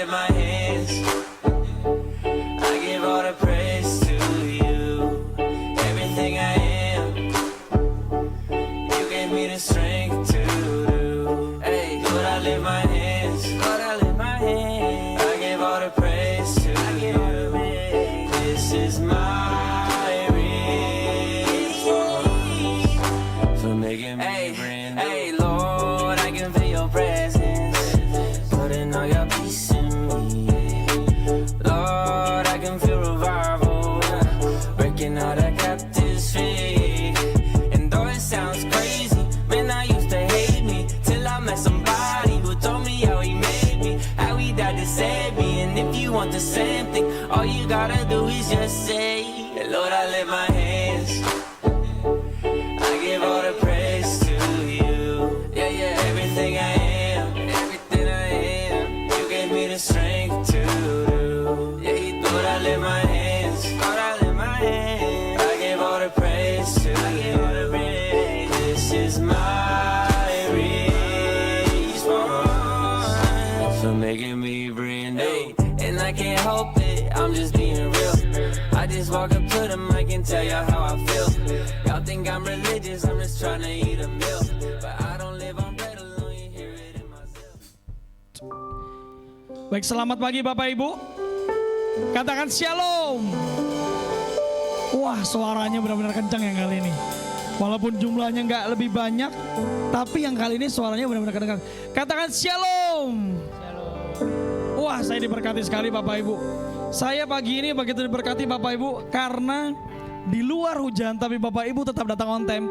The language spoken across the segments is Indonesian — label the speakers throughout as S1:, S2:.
S1: lift my hands, I give all the praise to you. Everything I am, you gave me the strength to do. Hey, Lord, I lift my hands, Lord, I lift my hands, I give all the praise to you. This is my response for making me brand new. Hey, Lord, I can feel your presence, putting all your peace in me. Lord, I can feel revival, breaking all the captives free. And though it sounds crazy, man, I used to hate me till I met somebody who told me how he made me, how he died to save me. And if you want the same thing, all you gotta do is just say, Lord, I lift my hands, I give all the praise to you. Yeah, yeah, everything I am, everything I am, you gave me the strength to do. Yeah, Lord, I lift my hands, Lord, I lift my hands, I give all the praise to you. This is my response for making me brand new. And I can't help it, I'm just being real. I just walk up to the mic and tell y'all how I feel. Y'all think I'm religious, I'm just trying to eat a meal. But I don't live on bread alone, you hear it in myself.
S2: Baik, selamat pagi Bapak Ibu. Katakan shalom. Wah, suaranya benar-benar kencang yang kali ini. Walaupun jumlahnya nggak lebih banyak, tapi yang kali ini suaranya benar-benar kencang. Katakan shalom. Wah, saya diberkati sekali Bapak Ibu. Saya pagi ini begitu diberkati Bapak Ibu karena di luar hujan tapi Bapak Ibu tetap datang on time.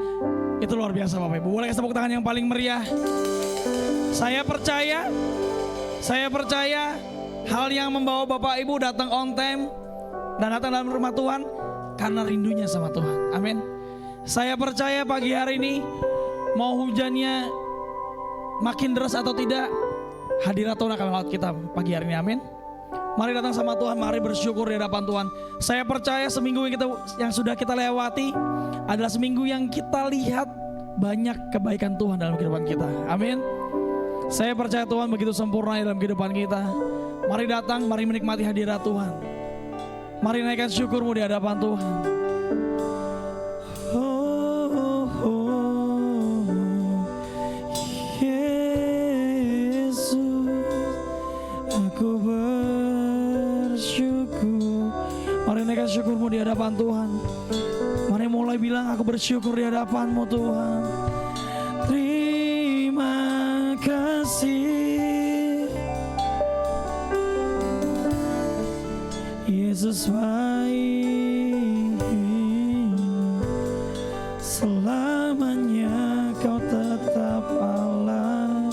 S2: Itu luar biasa Bapak Ibu. Boleh kasih tepuk tangan yang paling meriah. Saya percaya hal yang membawa Bapak Ibu datang on time dan datang dalam rumah Tuhan karena rindunya sama Tuhan. Amin. Saya percaya pagi hari ini mau hujannya makin deras atau tidak, hadirat Tuhan akan melawat kita pagi hari ini. Amin. Mari datang sama Tuhan, mari bersyukur di hadapan Tuhan. Saya percaya seminggu yang sudah kita lewati adalah seminggu yang kita lihat banyak kebaikan Tuhan dalam kehidupan kita. Amin. Saya percaya Tuhan begitu sempurna dalam kehidupan kita. Mari datang, mari menikmati hadirat Tuhan. Mari naikkan syukurmu di hadapan Tuhan. Aku bersyukur. Mari naikkan syukurmu di hadapan Tuhan. Mari mulai bilang aku bersyukur di hadapan-Mu Tuhan. Terima kasih Yesus baik, selamanya Kau tetap Allah.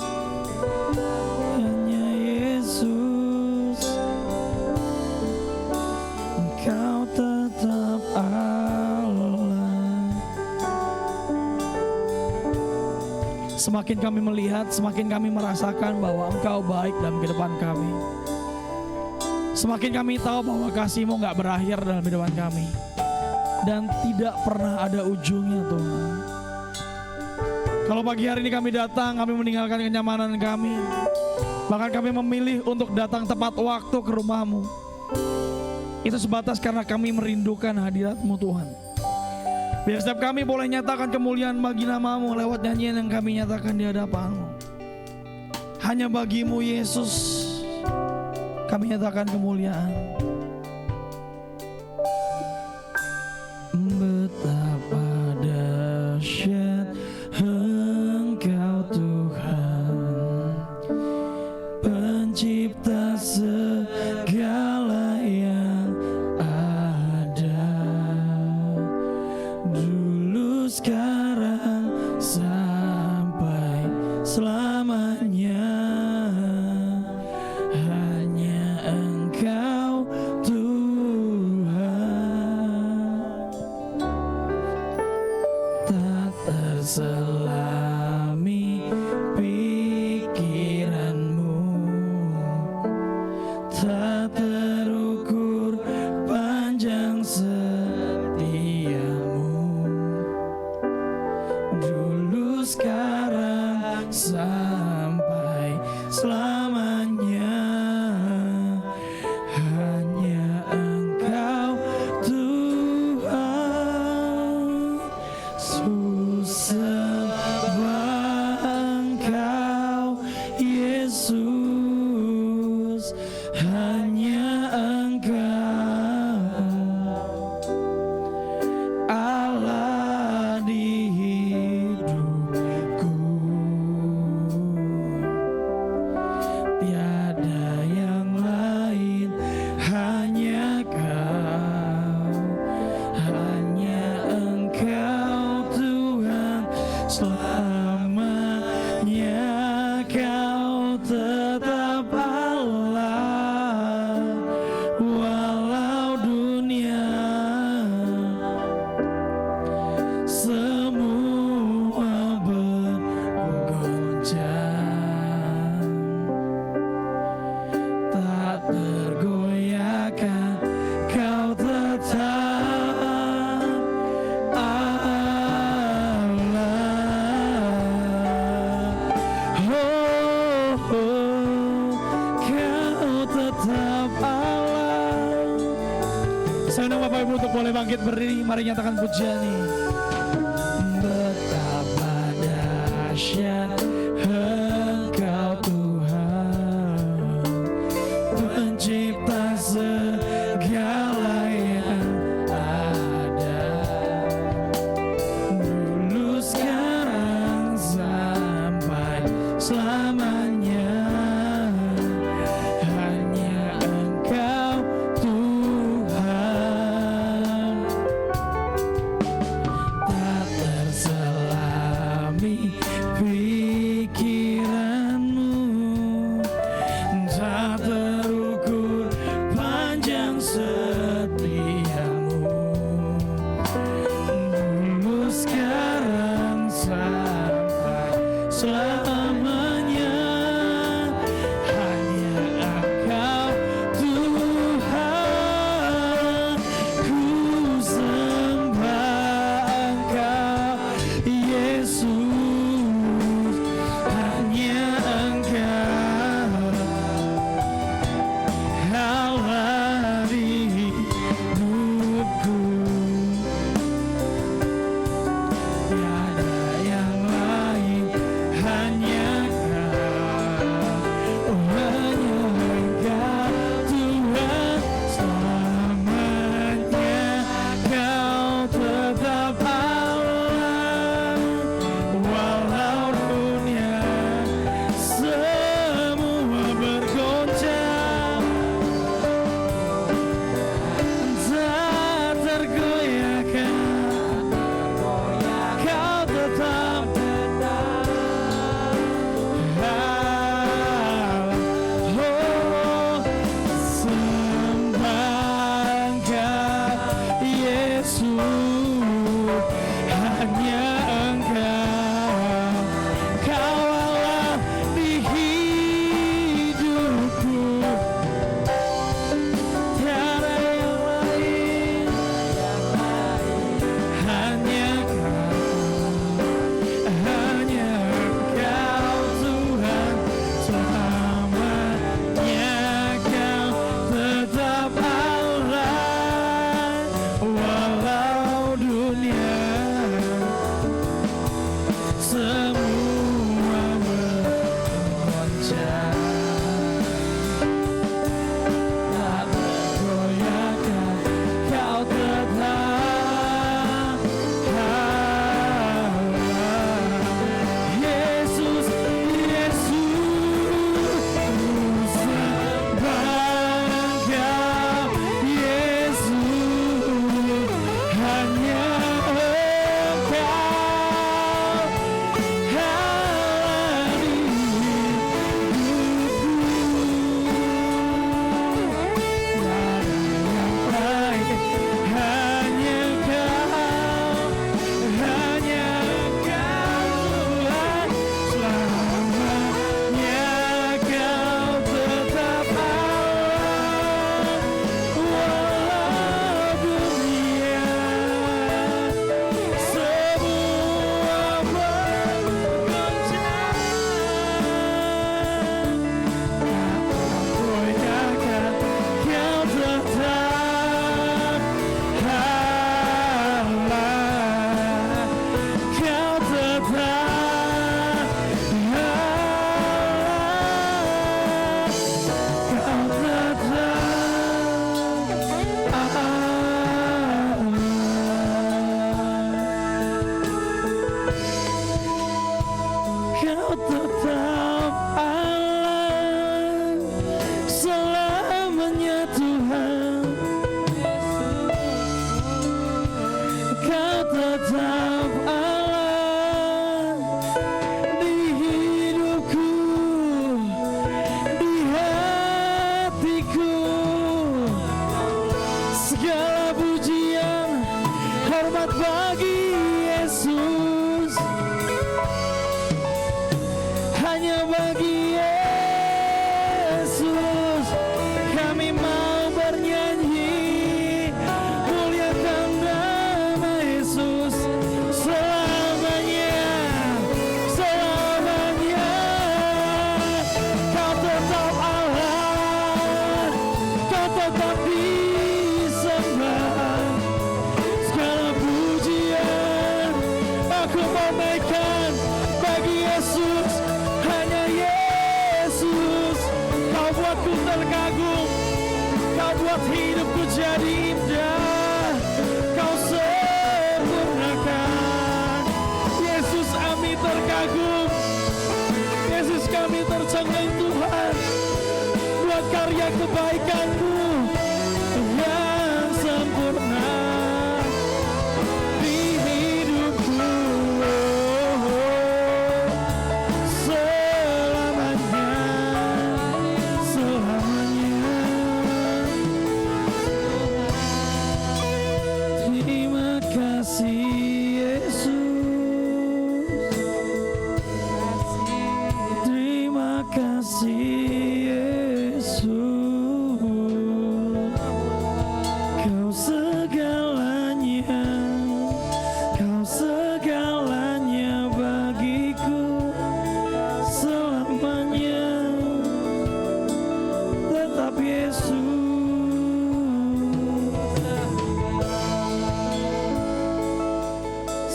S2: Hanya Yesus, Engkau tetap Allah. Semakin kami melihat, semakin kami merasakan bahwa Engkau baik dalam kehidupan kami. Semakin kami tahu bahwa kasih-Mu gak berakhir dalam kehidupan kami dan tidak pernah ada ujungnya Tuhan. Kalau pagi hari ini kami datang, kami meninggalkan kenyamanan kami, bahkan kami memilih untuk datang tepat waktu ke rumah-Mu, itu sebatas karena kami merindukan hadirat-Mu Tuhan. Biar setiap kami boleh nyatakan kemuliaan bagi nama-Mu lewat nyanyian yang kami nyatakan di hadapan-Mu. Hanya bagi-Mu Yesus kami nyatakan kemuliaan. Betapa dahsyat Engkau Tuhan, pencipta segala yang ada, dulu sekarang sampai selamanya. Hanya Engkau Tuhan, tak terselami pikiran-Mu, tak terukur panjang setia-Mu, dulu sekarang sampai selamanya. Kau tetap Allah, walau dunia semua bergoncang, tak tergoyahkan. Kau tetap Allah. Kau tetap Allah. Saya undang Bapak Ibu untuk boleh bangkit berdiri. Mari nyatakan pujian ini. Betapa dahsyat Engkau Tuhan, pencipta segala yang ada, dulu sekarang sampai selamanya. Hanya Engkau Tuhan, tak terselami pikiranmu, tak terukur panjang setiamu, dulu sekarang sampai selamanya. buatku terkagum, Kau buat hidupku jadi indah, Kau sempurnakan. Yesus kami terkagum, Yesus kami tercengang Tuhan, buat karya kebaikan-Mu yang sempurna di hidupku. Selamanya, selamanya. Terima kasih Yesus, terima kasih Yesus, Kau segalanya, Kau segalanya bagiku. Selamanya tetap Yesus.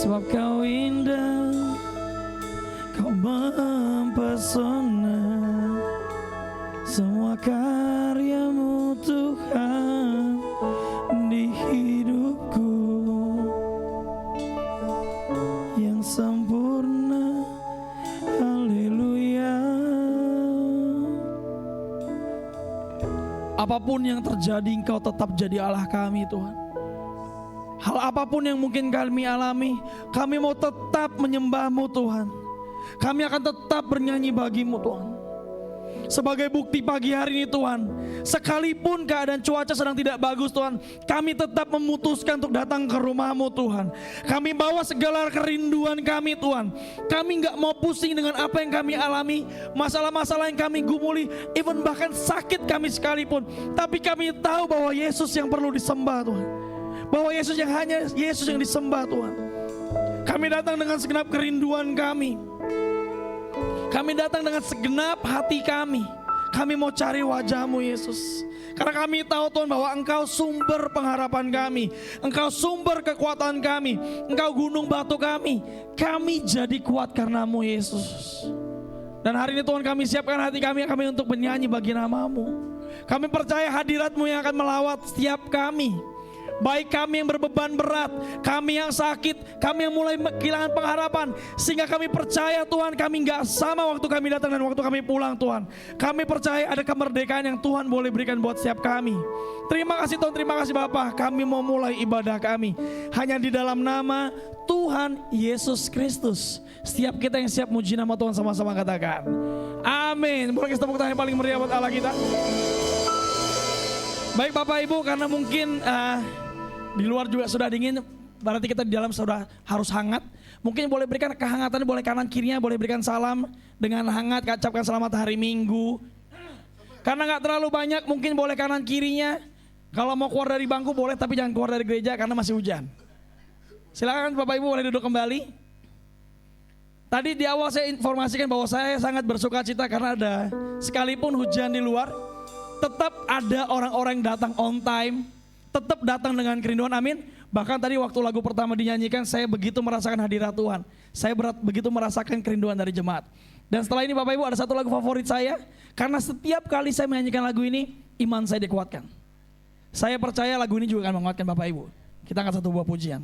S2: Sebab Kau indah, Kau mempesona, semua karya-Mu Tuhan di hidupku yang sempurna. Haleluya. Apapun yang terjadi, Engkau tetap jadi Allah kami Tuhan. Hal apapun yang mungkin kami alami, kami mau tetap menyembah-Mu Tuhan. Kami akan tetap bernyanyi bagi-Mu Tuhan. Sebagai bukti pagi hari ini Tuhan, sekalipun keadaan cuaca sedang tidak bagus Tuhan, kami tetap memutuskan untuk datang ke rumah-Mu Tuhan. Kami bawa segala kerinduan kami Tuhan. Kami gak mau pusing dengan apa yang kami alami, masalah-masalah yang kami gumuli, even bahkan sakit kami sekalipun. Tapi kami tahu bahwa Yesus yang perlu disembah Tuhan, bahwa Yesus yang hanya Yesus yang disembah Tuhan. Kami datang dengan segenap kerinduan kami. Kami datang dengan segenap hati kami. Kami mau cari wajah-Mu Yesus. Karena kami tahu Tuhan bahwa Engkau sumber pengharapan kami, Engkau sumber kekuatan kami, Engkau gunung batu kami. Kami jadi kuat karena-Mu Yesus. Dan hari ini Tuhan kami siapkan hati kami untuk menyanyi bagi nama-Mu. Kami percaya hadirat-Mu yang akan melawat setiap kami. Baik kami yang berbeban berat, kami yang sakit, kami yang mulai kehilangan pengharapan. Sehingga kami percaya Tuhan, kami gak sama waktu kami datang dan waktu kami pulang Tuhan. Kami percaya ada kemerdekaan yang Tuhan boleh berikan buat setiap kami. Terima kasih Tuhan, terima kasih Bapa. Kami mau mulai ibadah kami hanya di dalam nama Tuhan Yesus Kristus. Setiap kita yang siap muji nama Tuhan sama-sama katakan amin. Boleh kita tepuk tangan yang paling meriah buat Allah kita. Baik Bapak Ibu, karena mungkin di luar juga sudah dingin, berarti kita di dalam sudah harus hangat. Mungkin boleh berikan kehangatan, boleh kanan kirinya, boleh berikan salam dengan hangat, ucapkan selamat hari Minggu. Karena gak terlalu banyak, mungkin boleh kanan kirinya. Kalau mau keluar dari bangku boleh, tapi jangan keluar dari gereja karena masih hujan. Silakan Bapak Ibu boleh duduk kembali. Tadi di awal saya informasikan bahwa saya sangat bersuka cita karena ada, sekalipun hujan di luar, tetap ada orang-orang yang datang on time, tetap datang dengan kerinduan, amin. Bahkan tadi waktu lagu pertama dinyanyikan, saya begitu merasakan hadirat Tuhan. Saya begitu merasakan kerinduan dari jemaat. Dan setelah ini Bapak Ibu ada satu lagu favorit saya, karena setiap kali saya menyanyikan lagu ini, iman saya dikuatkan. Saya percaya lagu ini juga akan menguatkan Bapak Ibu. Kita angkat satu buah pujian.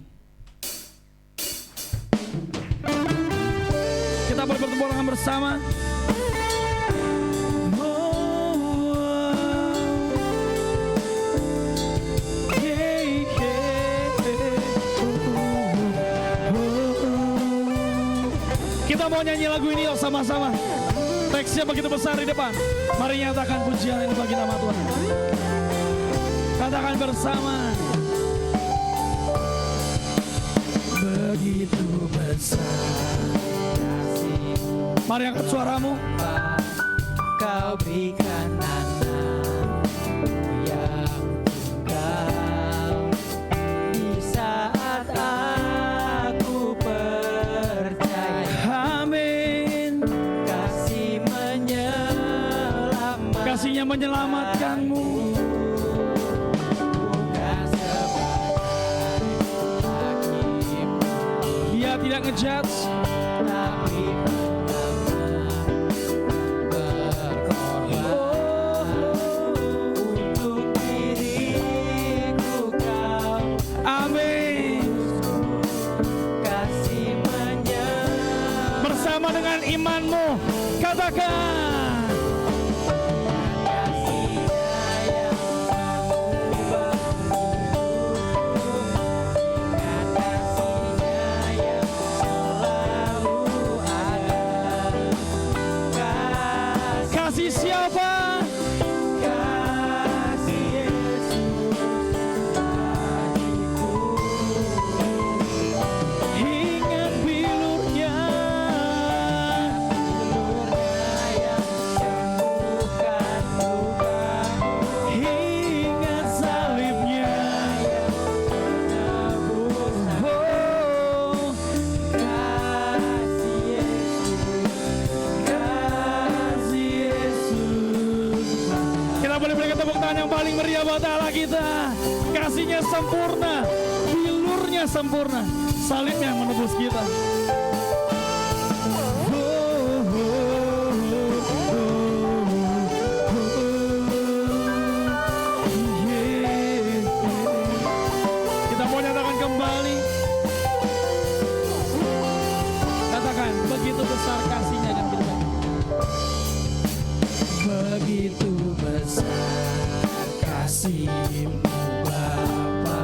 S2: Kita boleh bertepuk tangan bersama. Kita mau nyanyi lagu ini yuk sama-sama. Teksnya begitu besar di depan. Mari nyatakan pujian ini bagi nama Tuhan. Katakan bersama. Begitu besar kasih. Mari angkat suaramu.
S3: Kau berikan anak yang tunggal di saat aku percaya.
S2: Amin. Kasihnya menyelamatkanmu. Dia tidak ngejudge, tapi Kasih siapa?
S3: Kasih Yesus bagiku.
S2: Ingat bilurnya
S3: Yang sembuhkan lukaku.
S2: ingat salibnya. Oh,
S3: Kasih
S2: Yesus. Kita boleh berikan tepuk tangan yang paling meriah buat Allah kita. Kasihnya sempurna, bilurnya sempurna, salib yang menebus kita. Kita mau nyatakan kembali. Katakan, begitu besar kasihnya dan kita. Begitu besar kasih-Mu Bapa,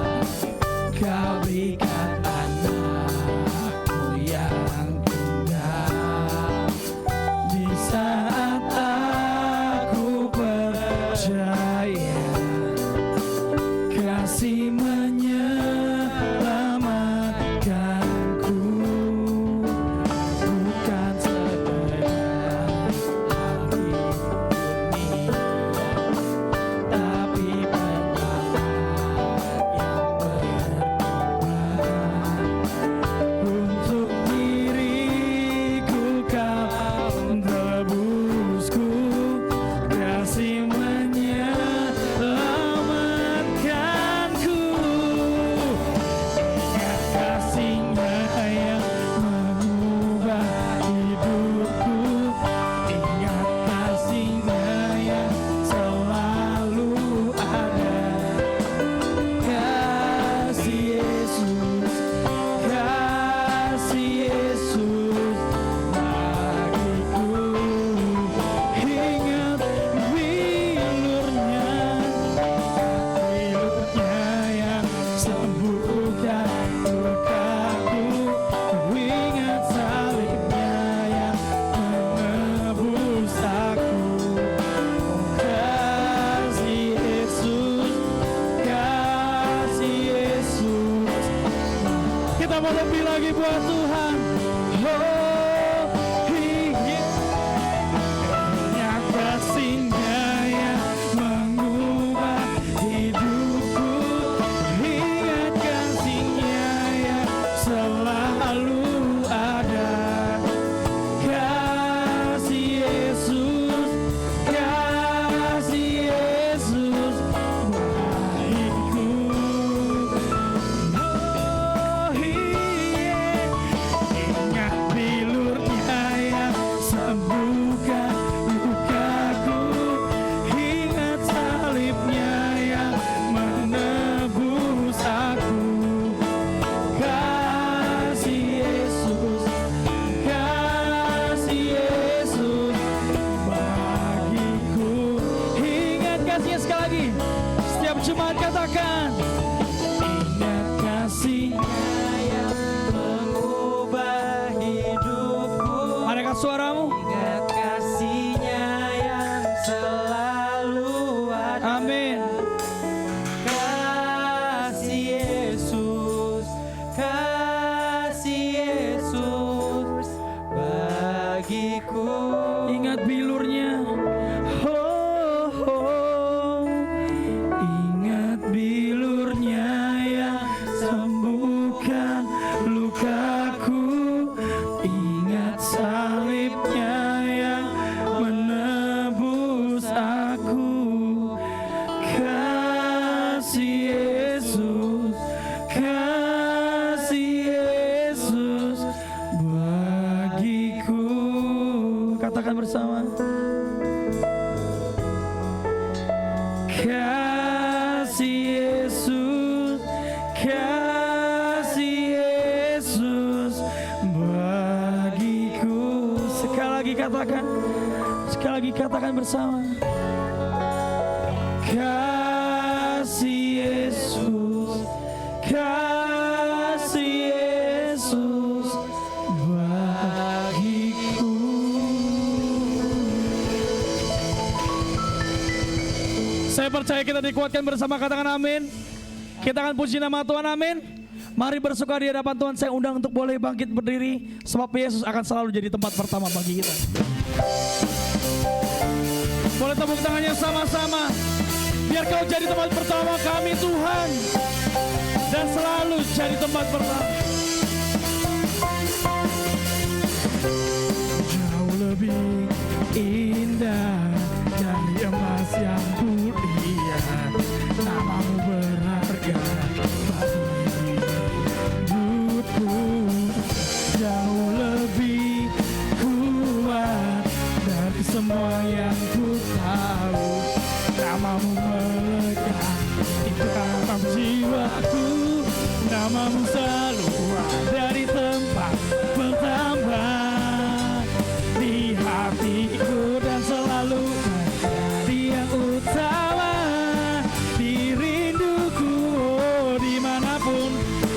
S2: Kau berikan anakmu yang tunggal. Di saat aku percaya, kasih menyelamatkanku. Bukan sekedar lagi dunia, tapi penyelamat yang berkorban. Untuk diriku Kau tebusku, kasih menyelamatkanku. Ingat kasih-Nya yang mengubah hidupku. Ingat kasih-Nya yang selalu ada. Kasih Yesus, kasih Yesus bagiku. Ingat bilurnya yang sembuhkan lukaku. Ingat salibnya yang menebus aku. Kasih Yesus, kasih Yesus. Kita mau lebih lagi buat Tuhan. Oh, ingat kasih-Nya yang mengubah hidupku. Ingat kasih-Nya yang selalu ada. Kasih Yesus, kasih Yesus bagiku. Oh, ingat bilurnya yang sembuhkan lukaku. Ingat salibnya yang menebus aku. Kasih Yesus, kasih Yesus bagiku. Ingat kasih-Nya sekali lagi. Setiap jemaat katakan, ingat kasih-Nya
S3: yang mengubah hidupku.
S2: Mari angkat suaramu.
S3: Ingat kasih-Nya yang selalu ada.
S2: Amin.
S3: Kasih Yesus, kasih Yesus bagiku.
S2: Ingat bilurnya. Oh, oh. Ingat bilurnya yang sembuhkan lukaku. Ingat salibnya yang menebus aku. Kasih Yesus, kasih Yesus bagiku. Katakan bersama. Kasih Yesus, kasih Yesus bagiku. Sekali lagi katakan, sekali lagi katakan bersama. Kasih Yesus, kasih Yesus bagiku. Saya percaya kita dikuatkan bersama, katakan amin. Kita akan puji nama Tuhan, amin. Mari bersuka di hadapan Tuhan. Saya undang untuk boleh bangkit berdiri, sebab Yesus akan selalu jadi tempat pertama bagi kita. Boleh tepuk tangannya sama-sama. Biar kau jadi tempat pertama kami Tuhan, dan selalu jadi tempat pertama. Jauh lebih indah dari emas yang mulia, namamu berharga bagi hidupku. Jauh lebih kuat dari semua yang ku tahu, namamu melekat di dalam jiwaku. Namamu selalu ada di tempat pertama di hatiku, dan selalu menjadi yang utama di rinduku. Oh, dimanapun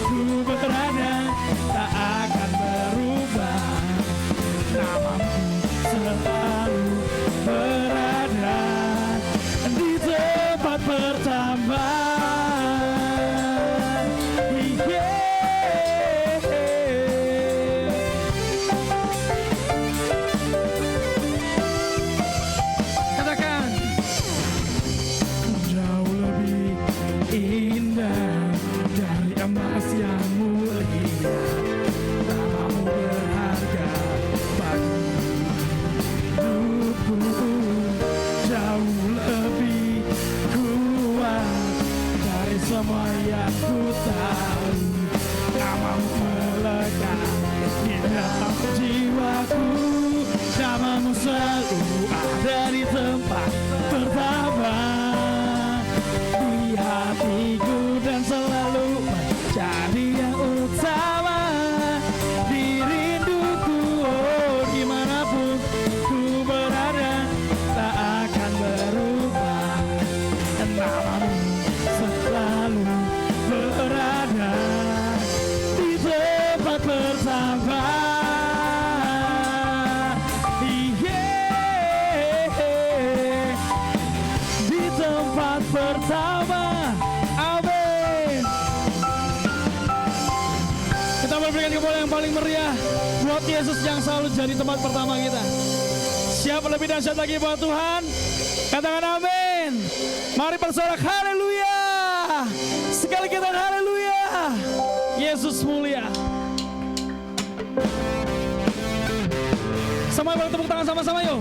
S2: ku berada tak akan berubah, namamu selalu berada di tempat pertama. Katakan, jauh lebih indah dari emas yang mulia, namamu berharga bagi hidupku. Jauh lebih kuat dari semua yang ku tahu, namamu melekat di dalam jiwaku. Namamu selalu ada di tempat pertama di hatiku, dan selalu menjadi yang utama di rinduku. Oh, dimanapun ku berada tak akan berubah, namamu selalu berada di tempat pertama. Di tempat pertama, amin. Kita memberikan kemuliaan yang paling meriah buat Yesus yang selalu jadi tempat pertama kita. Siapa lebih dahsyat lagi buat Tuhan? Katakan amin. Mari bersorak haleluya. Sekali kita haleluya. Yesus mulia. Sama boleh tepuk tangan sama-sama yuk.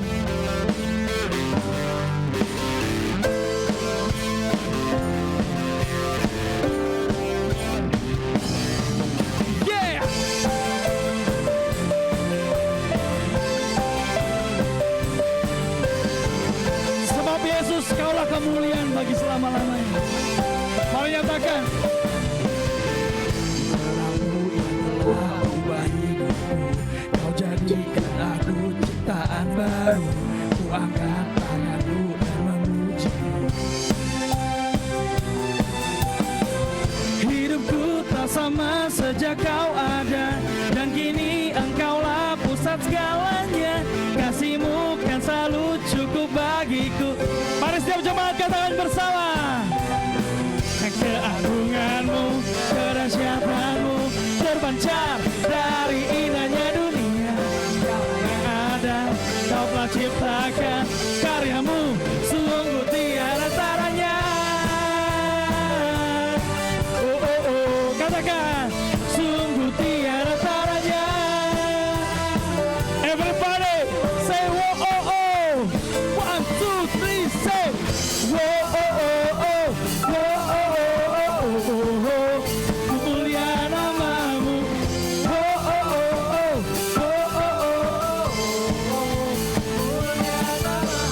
S2: Yeah. Sebab Yesus kaulah kemuliaan bagi selama-lamanya. Mari nyatakan. Kau ubah hidupku, kau jadikan aku ciptaan baru. Ku angkat tanganku dan memuji. Hidupku tak sama sejak kau ada, dan kini engkaulah pusat segalanya. Kasih-Mu kan selalu cukup bagiku. Mari setiap jemaat katakan bersama. Keagungan-Mu, kedahsyatan-Mu terpancar dari indahnya dunia. Segala yang ada Kau telah ciptakan, karya-Mu sungguh tiada taranya. Oh oh oh, katakan sungguh tiada taranya. Everybody say oh oh oh. 1, 2, 3 say oh oh oh oh. Oh oh oh oh oh oh. Mulia nama-Mu. Oh oh oh oh. Oh oh oh oh. Mulia nama-Mu.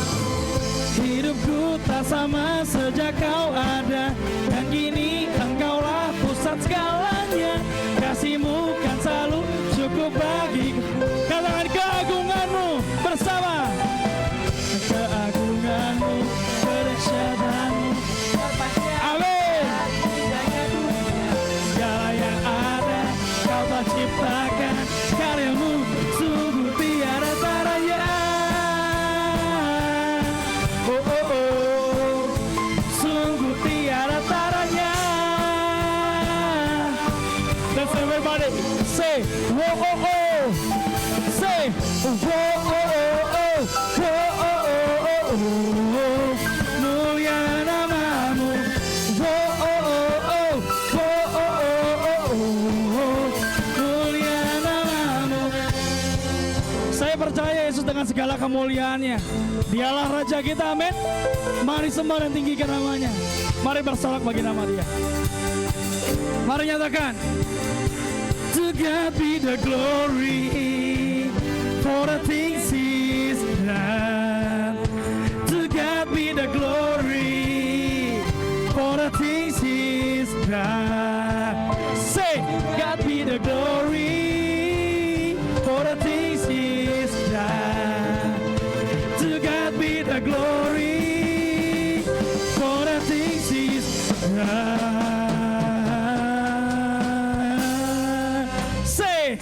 S2: Hidupku tak sama sejak Kau ada, dan kini Engkaulah pusat segalanya. Kasih-Mu kan selalu cukup bagiku. Katakan keagungan-Mu bersama. Keagungan-Mu, kedahsyatan-Mu terpancar. Amin. Segala yang ada Kau telah ciptakan, karya-Mu sungguh tiada taranya. Oh oh oh. Say, whoa, oh, oh. Say, whoa, oh, oh, oh. Whoa, oh, oh, oh, oh. Mulia namamu. Whoa, oh, oh, oh. Whoa, oh, oh, oh. Mulia namamu. Saya percaya Yesus dengan segala kemuliaannya. Dialah Raja kita, amin. Mari sembah dan tinggikan namanya. Mari bersorak bagi nama Dia. Mari nyatakan, to God be the glory for the things He's done. To God be the glory for the things He's done. Say, God be the glory for the things He's done. To God be the glory for the things He's done. Say,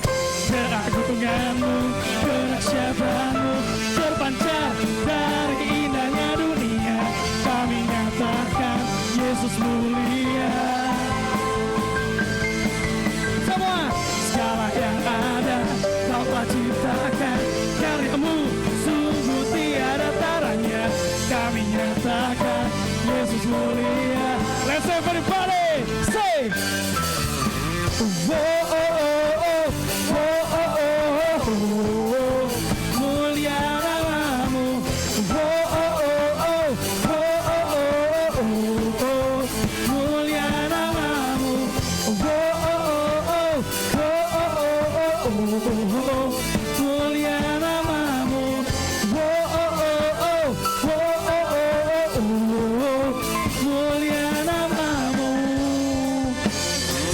S2: keagunganmu, kedahsyatanmu terpancar dari indahnya dunia. Kami nyatakan Yesus mulia. Semua segala yang ada Kau telah ciptakan, karyamu sungguh tiada taranya. Kami nyatakan Yesus mulia. Let's everybody say, whoa, oh, oh, oh, whoa, oh, oh, oh, mulia namamu. Whoa, oh, oh, oh, whoa, oh, oh, oh, mulia namamu. Whoa, oh, oh, oh, whoa, oh, oh, oh, mulia namamu. Whoa, oh, oh, oh, whoa, oh, oh, mulia namamu.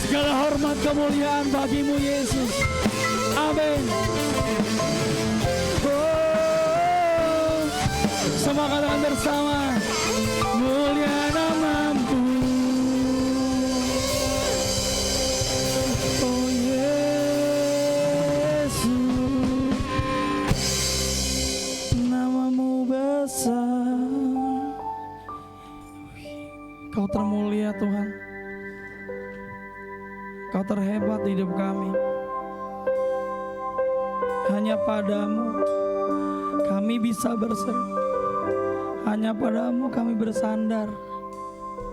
S2: Segala hormat kemuliaan bagimu Yesus. Amin. Oh, semua katakan bersama, mulia namamu. Oh Yesus, namamu besar. Kau termulia Tuhan. Kau terhebat di hidup kami. Hanya padamu kami bisa berseru. Hanya padamu kami bersandar.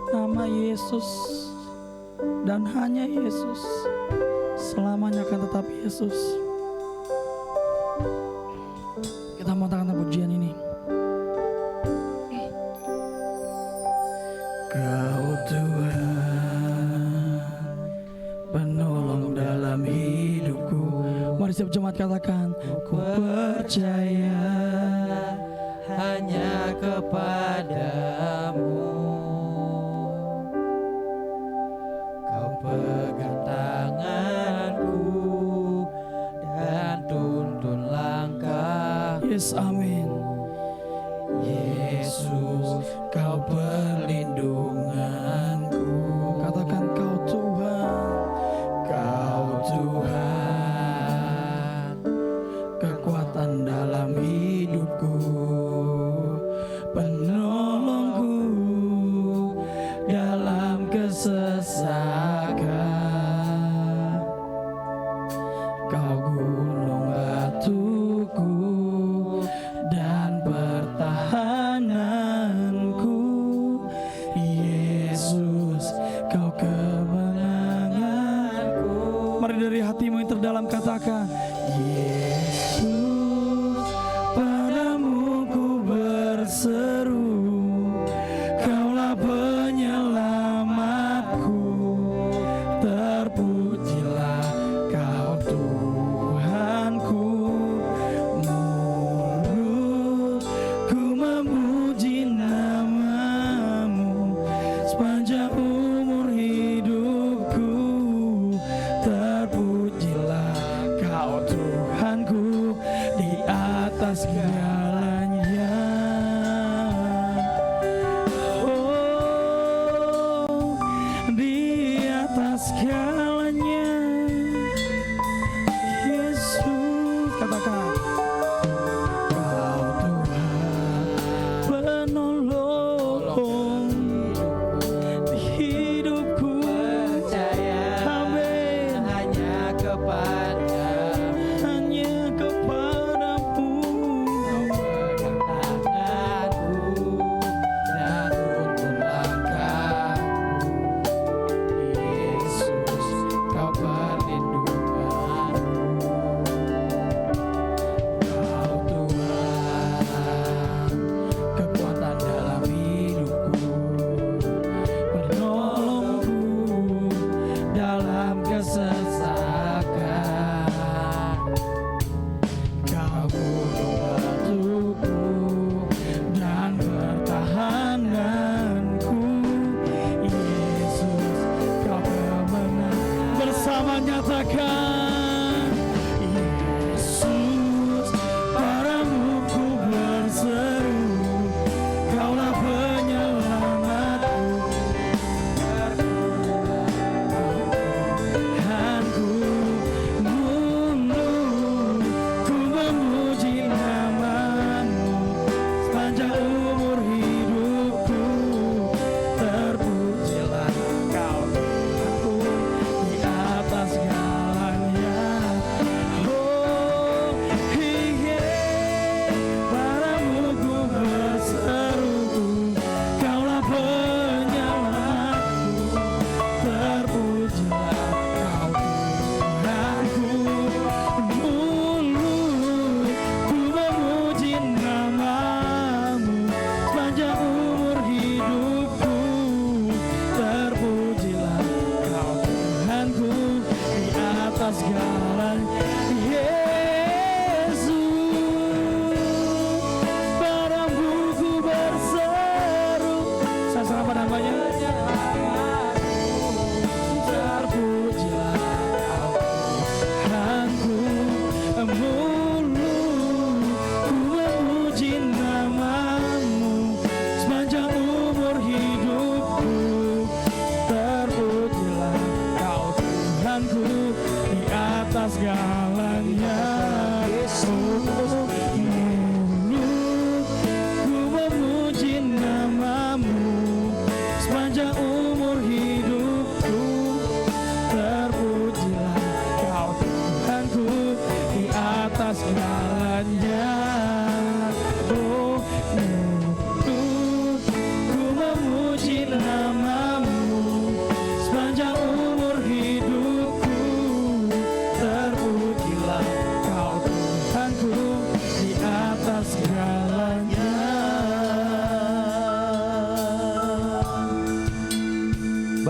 S2: Nama Yesus dan hanya Yesus. Selamanya akan tetap Yesus. Kita mau tangan pujian ini. Kau Tuhan, penolong dalam hidupku. Mari setiap jemaat katakan, ku percaya
S3: hanya kepadamu. Kau pegang tanganku dan tuntun langkah.
S2: Yes, amin.
S3: Yesus, kau perlindunganku.
S2: Katakan kau Tuhan,
S3: Kau Tuhan,
S2: kekuatan dalam hidupku, penolongku dalam kesesakan. Kau gunung batuku dan pertahananku. Yesus, kau kemenanganku. Mari dari hatimu yang terdalam katakan, Yesus, padamu ku berseru. Kaulah penyelamatku. Terpujilah kau Tuhanku. Mulutku memuji namamu sepanjang umur hidupku. Terpujilah kau Tuhanku di atas segalanya.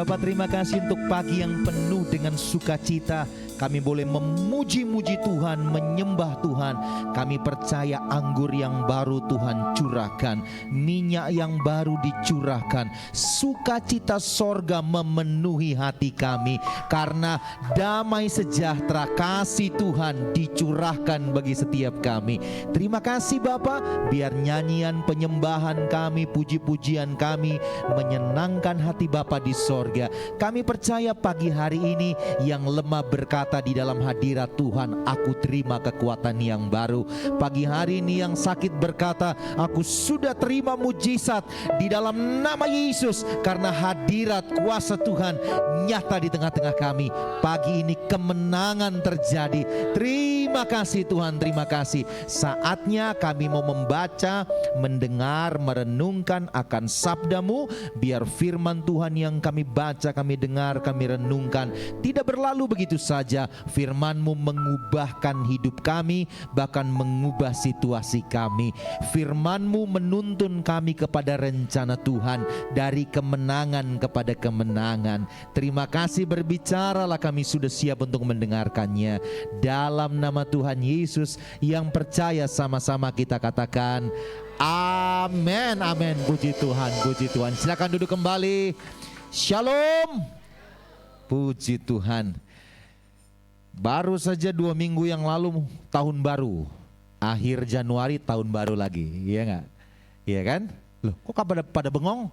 S4: Bapak terima kasih untuk pagi yang penuh dengan sukacita. Kami boleh memuji-muji Tuhan, menyembah Tuhan. Kami percaya anggur yang baru Tuhan curahkan, minyak yang baru dicurahkan. Sukacita sorga memenuhi hati kami, karena damai sejahtera kasih Tuhan dicurahkan bagi setiap kami. Terima kasih Bapak, biar nyanyian penyembahan kami, puji-pujian kami menyenangkan hati Bapa di sorga. Kami percaya pagi hari ini yang lemah berkata di dalam hadirat Tuhan, aku terima kekuatan yang baru. Pagi hari ini yang sakit berkata, aku sudah terima mujizat di dalam nama Yesus, karena hadirat kuasa Tuhan nyata di tengah-tengah kami. Pagi ini kemenangan terjadi. Terima kasih Tuhan, terima kasih. Saatnya kami mau membaca, mendengar, merenungkan akan sabda-Mu. Biar firman Tuhan yang kami baca, kami dengar, kami renungkan tidak berlalu begitu saja. Firman-Mu mengubahkan hidup kami, bahkan mengubah situasi kami. Firman-Mu menuntun kami kepada rencana Tuhan, dari kemenangan kepada kemenangan. Terima kasih, berbicaralah, kami sudah siap untuk mendengarkannya. Dalam nama Tuhan Yesus yang percaya, sama-sama kita katakan amin, amin. Puji Tuhan, puji Tuhan. Silakan duduk kembali. Shalom. Puji Tuhan. Baru saja 2 minggu yang lalu tahun baru, akhir Januari tahun baru lagi, iya nggak? Iya kan? Loh, kok pada bengong?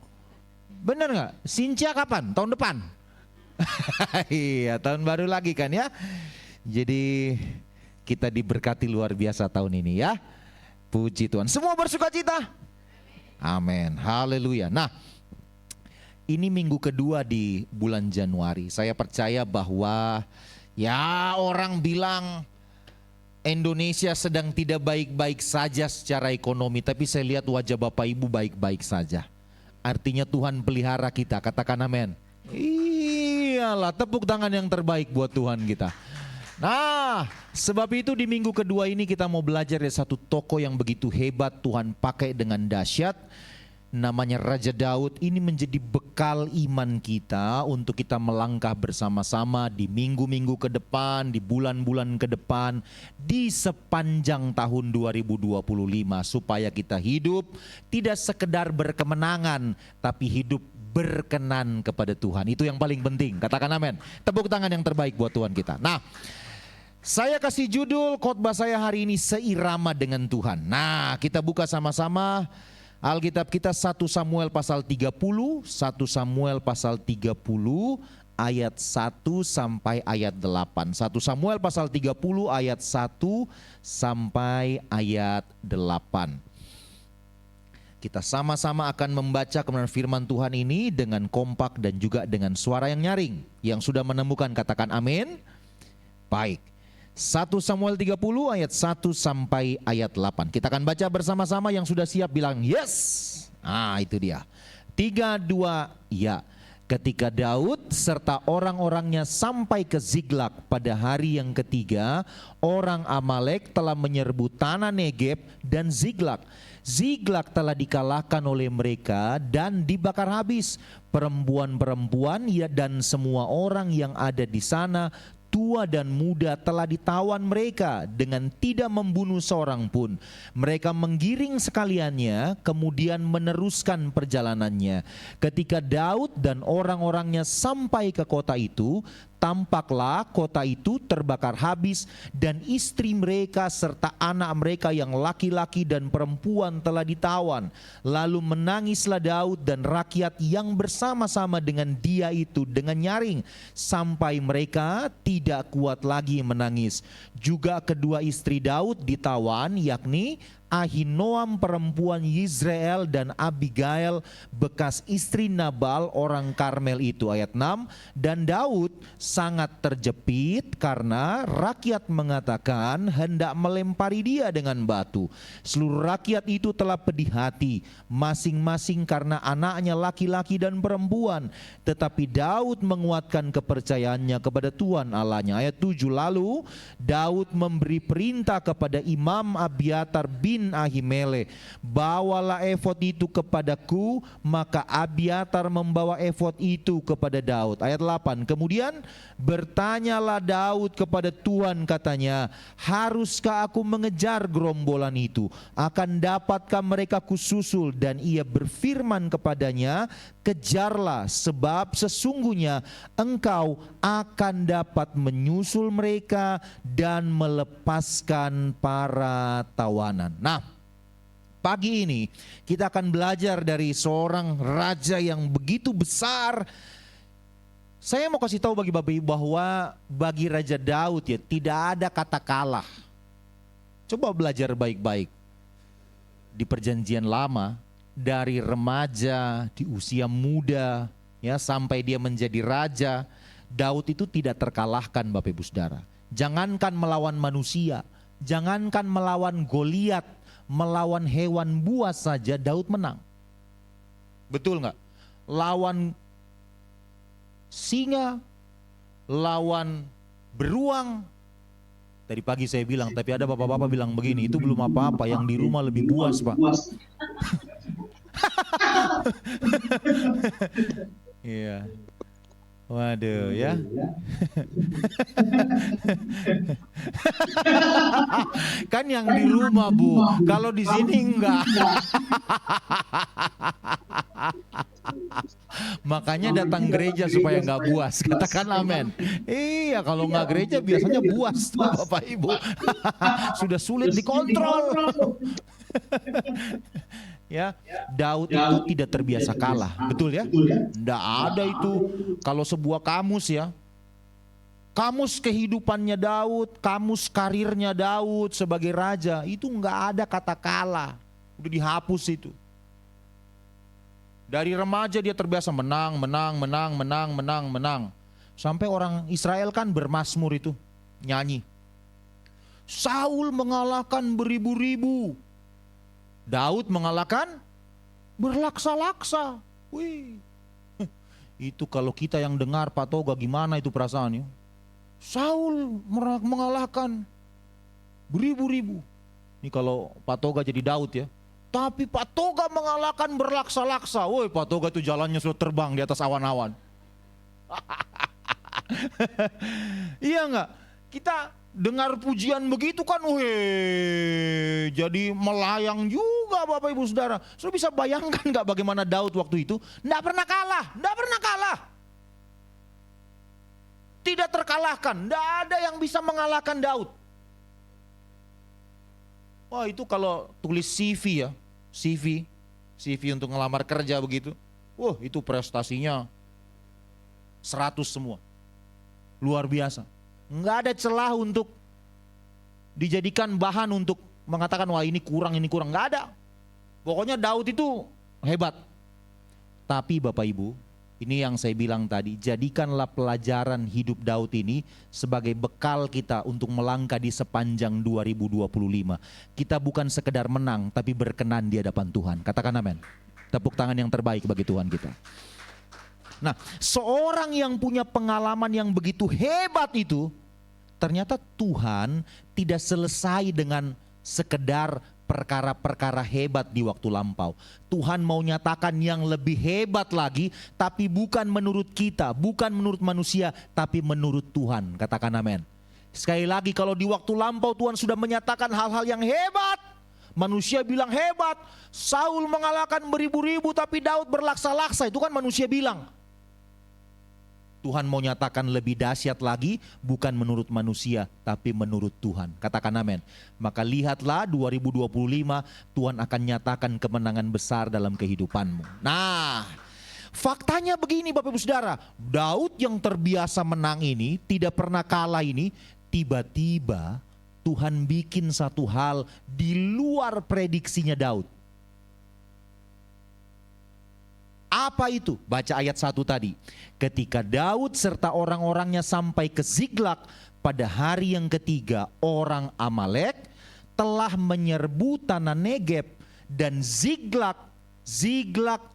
S4: Bener nggak? Sincia kapan? Tahun depan? Iya, tahun baru lagi kan ya? Jadi kita diberkati luar biasa tahun ini ya. Puji Tuhan. Semua bersukacita. Amin. Haleluya. Nah, ini minggu kedua di bulan Januari. Saya percaya bahwa ya, orang bilang Indonesia sedang tidak baik-baik saja secara ekonomi, tapi saya lihat wajah Bapak Ibu baik-baik saja. Artinya Tuhan pelihara kita, katakan amin. Iyalah, tepuk tangan yang terbaik buat Tuhan kita. Nah, sebab itu di minggu kedua ini kita mau belajar dari satu tokoh yang begitu hebat Tuhan pakai dengan dahsyat. Namanya Raja Daud. Ini menjadi bekal iman kita untuk kita melangkah bersama-sama di minggu-minggu ke depan, di bulan-bulan ke depan, di sepanjang tahun 2025, supaya kita hidup tidak sekedar berkemenangan, tapi hidup berkenan kepada Tuhan. Itu yang paling penting, katakan amin. Tepuk tangan yang terbaik buat Tuhan kita. Nah, saya kasih judul khotbah saya hari ini, seirama dengan Tuhan. Nah, kita buka sama-sama Alkitab kita 1 Samuel pasal 30, 1 Samuel pasal 30 ayat 1 sampai ayat 8. 1 Samuel pasal 30 ayat 1 sampai ayat 8. Kita sama-sama akan membaca kebenaran firman Tuhan ini dengan kompak dan juga dengan suara yang nyaring. Yang sudah menemukan katakan amin. Baik. 1 Samuel 30 ayat 1 sampai ayat 8. Kita akan baca bersama-sama, yang sudah siap bilang yes. Ah, itu dia. 3, 2, ya. Ketika Daud serta orang-orangnya sampai ke Ziklag pada hari yang ketiga, orang Amalek telah menyerbu tanah Negeb dan Ziklag. Ziklag telah dikalahkan oleh mereka dan dibakar habis. Perempuan-perempuan ya dan semua orang yang ada di sana, tua dan muda, telah ditawan mereka dengan tidak membunuh seorang pun. Mereka menggiring sekaliannya, kemudian meneruskan perjalanannya. Ketika Daud dan orang-orangnya sampai ke kota itu, tampaklah kota itu terbakar habis dan istri mereka serta anak mereka yang laki-laki dan perempuan telah ditawan. Lalu menangislah Daud dan rakyat yang bersama-sama dengan dia itu dengan nyaring, sampai mereka tidak kuat lagi menangis. Juga kedua istri Daud ditawan, yakni Ahinoam perempuan Yizrael dan Abigail bekas istri Nabal orang Karmel itu. Ayat 6. Dan Daud sangat terjepit karena rakyat mengatakan hendak melempari dia dengan batu. Seluruh rakyat itu telah pedih hati, masing-masing karena anaknya laki-laki dan perempuan. Tetapi Daud menguatkan kepercayaannya kepada Tuhan Allahnya. Ayat 7. Lalu Daud memberi perintah kepada Imam Abiatar bin bin Ahimele, bawalah efod itu kepadaku. Maka Abiatar membawa efod itu kepada Daud. Ayat 8, kemudian bertanyalah Daud kepada Tuhan, katanya, haruskah aku mengejar gerombolan itu? Akan dapatkah mereka kususul? Dan ia berfirman kepadanya, kejarlah, sebab sesungguhnya engkau akan dapat menyusul mereka dan melepaskan para tawanan. Nah, pagi ini kita akan belajar dari seorang raja yang begitu besar. Saya mau kasih tahu bagi Bapak Ibu bahwa bagi Raja Daud ya tidak ada kata kalah. Coba belajar baik-baik. Di perjanjian lama, dari remaja di usia muda ya sampai dia menjadi raja, Daud itu tidak terkalahkan Bapak Ibu Saudara. Jangankan melawan manusia, jangankan melawan Goliat, melawan hewan buas saja Daud menang. Betul nggak? Lawan singa, lawan beruang. Tadi pagi saya bilang, tapi ada bapak-bapak bilang begini, itu belum apa-apa, yang di rumah lebih buas Pak. Iya. Waduh ya. Kan yang di rumah Bu, kalau di sini enggak. Makanya datang gereja supaya enggak buas. Katakan amin. Iya, kalau enggak gereja biasanya buas tuh Bapak Ibu. Sudah sulit dikontrol. Ya, Daud itu tidak terbiasa kalah, betul ya? Tidak ada itu. Kalau sebuah kamus ya, kamus kehidupannya Daud, kamus karirnya Daud sebagai raja, itu nggak ada kata kalah, udah dihapus itu. Dari remaja dia terbiasa menang, sampai orang Israel kan bermazmur itu, nyanyi. Saul mengalahkan beribu-ribu, Daud mengalahkan berlaksa-laksa. Wih, itu kalau kita yang dengar Pak Toga gimana itu perasaannya? Saul mengalahkan beribu-ribu. Ini kalau Pak Toga jadi Daud ya. Tapi Pak Toga mengalahkan berlaksa-laksa. Woi, Pak Toga itu jalannya sudah terbang di atas awan-awan. Iya enggak? Kita dengar pujian begitu kan, weh, jadi melayang juga Bapak Ibu Saudara. Sudah bisa bayangkan gak bagaimana Daud waktu itu? Tidak pernah kalah, tidak terkalahkan, tidak ada yang bisa mengalahkan Daud. Wah, itu kalau tulis CV ya, CV untuk ngelamar kerja begitu. Wah, itu prestasinya 100 semua, luar biasa. Nggak ada celah untuk dijadikan bahan untuk mengatakan wah ini kurang, nggak ada. Pokoknya Daud itu hebat. Tapi Bapak Ibu, ini yang saya bilang tadi, jadikanlah pelajaran hidup Daud ini sebagai bekal kita untuk melangkah di sepanjang 2025. Kita bukan sekedar menang, tapi berkenan di hadapan Tuhan. Katakan amin. Tepuk tangan yang terbaik bagi Tuhan kita. Nah, seorang yang punya pengalaman yang begitu hebat itu, ternyata Tuhan tidak selesai dengan sekedar perkara-perkara hebat di waktu lampau. Tuhan mau nyatakan yang lebih hebat lagi, tapi bukan menurut kita, bukan menurut manusia, tapi menurut Tuhan. Katakan amin. Sekali lagi, kalau di waktu lampau Tuhan sudah menyatakan hal-hal yang hebat, manusia bilang hebat. Saul mengalahkan beribu-ribu tapi Daud berlaksa-laksa, itu kan manusia bilang. Tuhan mau nyatakan lebih dahsyat lagi, bukan menurut manusia, tapi menurut Tuhan. Katakan amin. Maka lihatlah 2025 Tuhan akan nyatakan kemenangan besar dalam kehidupanmu. Nah, faktanya begini Bapak Ibu Saudara, Daud yang terbiasa menang ini, tidak pernah kalah ini, tiba-tiba Tuhan bikin satu hal di luar prediksinya Daud. Apa itu? Baca ayat 1 tadi. Ketika Daud serta orang-orangnya sampai ke Ziklag pada hari yang ketiga, orang Amalek telah menyerbu tanah Negeb dan Ziklag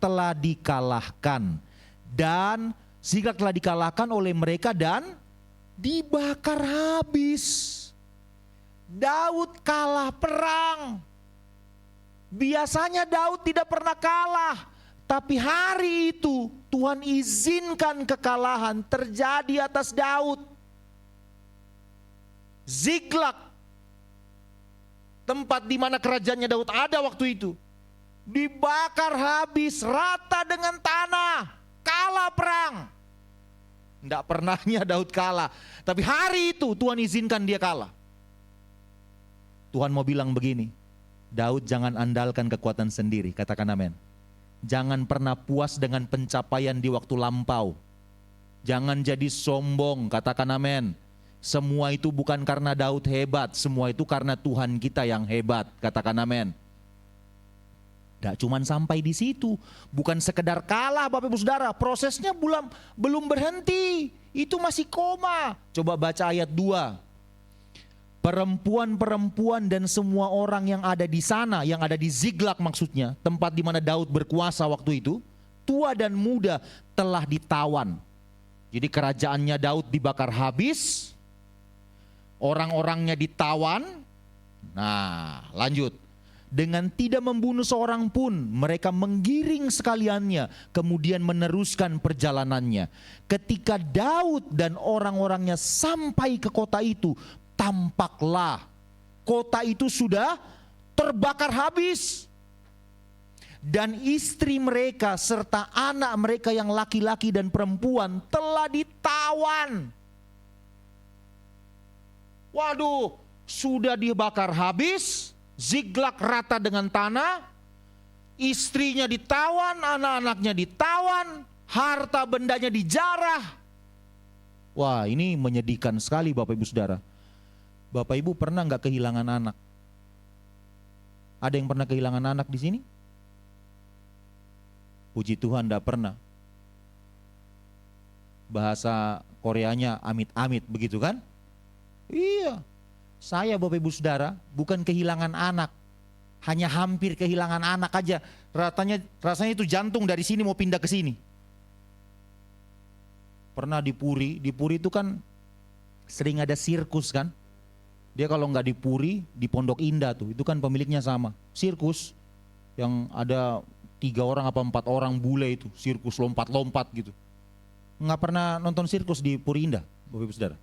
S4: telah dikalahkan. Dan Ziklag telah dikalahkan oleh mereka dan dibakar habis. Daud kalah perang. Biasanya Daud tidak pernah kalah, tapi hari itu Tuhan izinkan kekalahan terjadi atas Daud. Ziklag, tempat di mana kerajaannya Daud ada waktu itu, dibakar habis rata dengan tanah, kalah perang. Tidak pernahnya Daud kalah, tapi hari itu Tuhan izinkan dia kalah. Tuhan mau bilang begini, Daud jangan andalkan kekuatan sendiri, katakan amin. Jangan pernah puas dengan pencapaian di waktu lampau. Jangan jadi sombong, katakan amin. Semua itu bukan karena Daud hebat, semua itu karena Tuhan kita yang hebat, katakan amin. Tidak cuma sampai di situ, bukan sekedar kalah Bapak Ibu Saudara, prosesnya belum berhenti, itu masih koma. Coba baca ayat 2. Perempuan-perempuan dan semua orang yang ada di sana, yang ada di Ziklag maksudnya, tempat di mana Daud berkuasa waktu itu, tua dan muda telah ditawan. Jadi kerajaannya Daud dibakar habis, orang-orangnya ditawan. Nah, lanjut. Dengan tidak membunuh seorang pun, mereka menggiring sekaliannya, kemudian meneruskan perjalanannya. Ketika Daud dan orang-orangnya sampai ke kota itu, tampaklah kota itu sudah terbakar habis. Dan istri mereka serta anak mereka yang laki-laki dan perempuan telah ditawan. Waduh, sudah dibakar habis, Ziklag rata dengan tanah, istrinya ditawan, anak-anaknya ditawan, harta bendanya dijarah. Wah, ini menyedihkan sekali Bapak Ibu Saudara. Bapak Ibu pernah nggak kehilangan anak? Ada yang pernah kehilangan anak di sini? Puji Tuhan enggak pernah. Bahasa Koreanya amit-amit begitu kan? Iya. Saya Bapak Ibu Saudara bukan kehilangan anak. Hanya hampir kehilangan anak aja. Rasanya itu jantung dari sini mau pindah ke sini. Pernah di Puri itu kan sering ada sirkus kan? Dia kalau nggak di Puri, di Pondok Indah tuh, itu kan pemiliknya sama. Sirkus yang ada 3 orang apa 4 orang bule itu, sirkus lompat-lompat gitu. Nggak pernah nonton sirkus di Puri Indah, Bapak Ibu Saudara?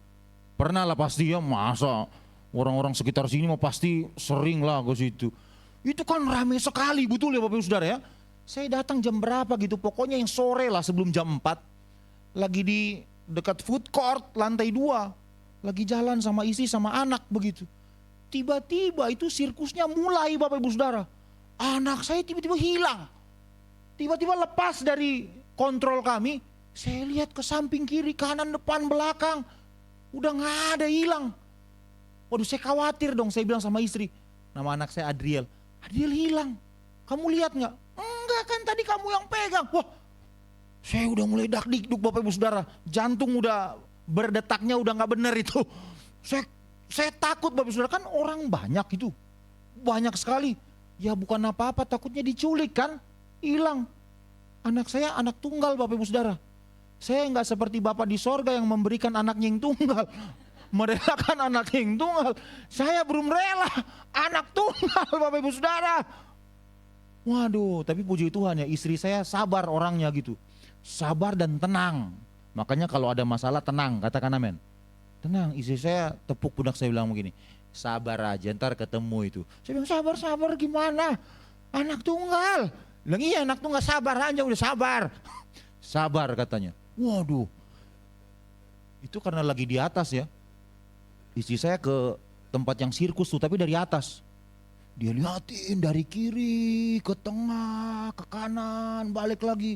S4: Pernah lah pasti ya, masa orang-orang sekitar sini mau pasti sering lah ke situ. Itu kan rame sekali, betul ya Bapak Ibu Saudara ya? Saya datang jam berapa gitu, pokoknya yang sore lah sebelum jam 4. Lagi di dekat food court lantai 2. Lagi jalan sama istri sama anak begitu. Tiba-tiba itu sirkusnya mulai Bapak Ibu Saudara. Anak saya tiba-tiba hilang. Tiba-tiba lepas dari kontrol kami. Saya lihat ke samping kiri, kanan, depan, belakang. Udah gak ada, hilang. Waduh, saya khawatir dong, saya bilang sama istri. Nama anak saya Adriel. Adriel hilang. Kamu lihat gak? Enggak, kan tadi kamu yang pegang. Wah, saya udah mulai dak-dikduk Bapak Ibu Saudara. Jantung udah berdetaknya udah gak benar itu. Saya takut Bapak Ibu Saudara, kan orang banyak itu. Banyak sekali. Ya bukan apa-apa, takutnya diculik kan. Hilang. Anak saya anak tunggal Bapak Ibu Saudara. Saya gak seperti Bapak di sorga yang memberikan anaknya yang tunggal. Merelakan anaknya yang tunggal. Saya belum rela anak tunggal Bapak Ibu Saudara. Waduh, tapi puji Tuhan ya, istri saya sabar orangnya gitu. Sabar dan tenang. Makanya kalau ada masalah tenang, katakan amin. Tenang, istri saya tepuk pundak saya bilang begini, sabar aja ntar ketemu itu. Saya bilang sabar gimana? Anak tunggal. Bilang iya anak tunggal, sabar aja udah sabar. Sabar katanya. Waduh. Itu karena lagi di atas ya. Istri saya ke tempat yang sirkus tuh tapi dari atas. Dia liatin dari kiri ke tengah, ke kanan, balik lagi.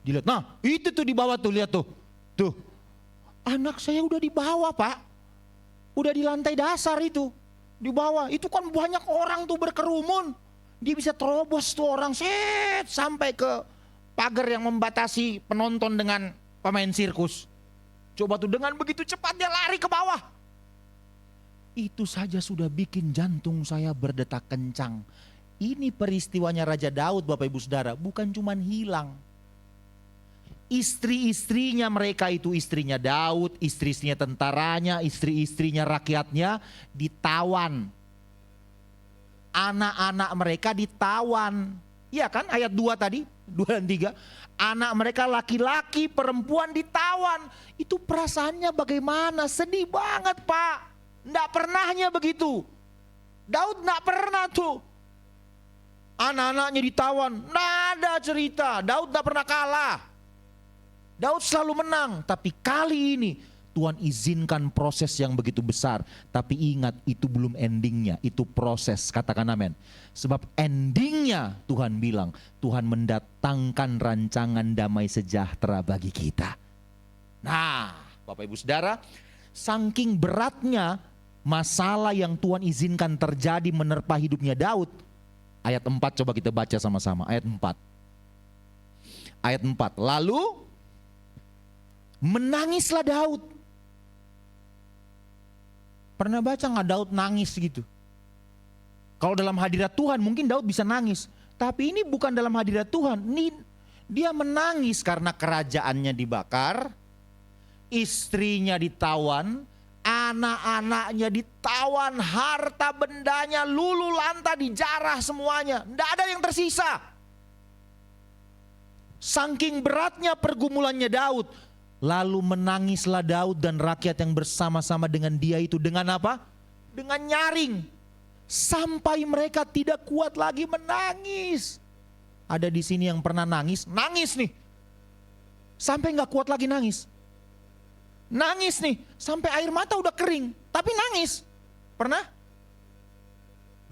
S4: Dilihat, nah itu tuh di bawah tuh, lihat tuh. Tuh, anak saya udah di bawah Pak. Udah di lantai dasar itu. Di bawah, itu kan banyak orang tuh berkerumun. Dia bisa terobos tuh orang, sampai ke pagar yang membatasi penonton dengan pemain sirkus. Coba tuh dengan begitu cepat dia lari ke bawah. Itu saja sudah bikin jantung saya berdetak kencang. Ini peristiwanya Raja Daud Bapak Ibu Saudara, bukan cuman hilang. Istri-istrinya mereka itu, istrinya Daud, istri-istrinya tentaranya, istri-istrinya rakyatnya ditawan. anak-anak mereka ditawan. Iya kan ayat 2 tadi, 2 dan 3. Anak mereka laki-laki, perempuan ditawan. Itu perasaannya bagaimana? Sedih banget Pak. Nggak pernahnya begitu. Daud nggak pernah tuh. Anak-anaknya ditawan. Nggak ada cerita. Daud nggak pernah kalah. Daud selalu menang. Tapi kali ini Tuhan izinkan proses yang begitu besar. Tapi ingat itu belum endingnya. Itu proses, katakan amin. Sebab endingnya Tuhan bilang, Tuhan mendatangkan rancangan damai sejahtera bagi kita. Nah Bapak Ibu Saudara, saking beratnya masalah yang Tuhan izinkan terjadi menerpa hidupnya Daud. Ayat 4 coba kita baca sama-sama. Ayat 4. Ayat 4. Lalu menangislah Daud. Pernah baca gak Daud nangis gitu? Kalau dalam hadirat Tuhan mungkin Daud bisa nangis. Tapi ini bukan dalam hadirat Tuhan. Ini dia menangis karena kerajaannya dibakar. Istrinya ditawan. Anak-anaknya ditawan. Harta bendanya lulu lanta dijarah semuanya. Tidak ada yang tersisa. Saking beratnya pergumulannya Daud. Lalu menangislah Daud dan rakyat yang bersama-sama dengan dia itu. Dengan apa? Dengan nyaring. Sampai mereka tidak kuat lagi menangis. Ada di sini yang pernah nangis? Nangis nih. Sampai gak kuat lagi nangis. Nangis nih. Sampai air mata udah kering. Tapi nangis. Pernah?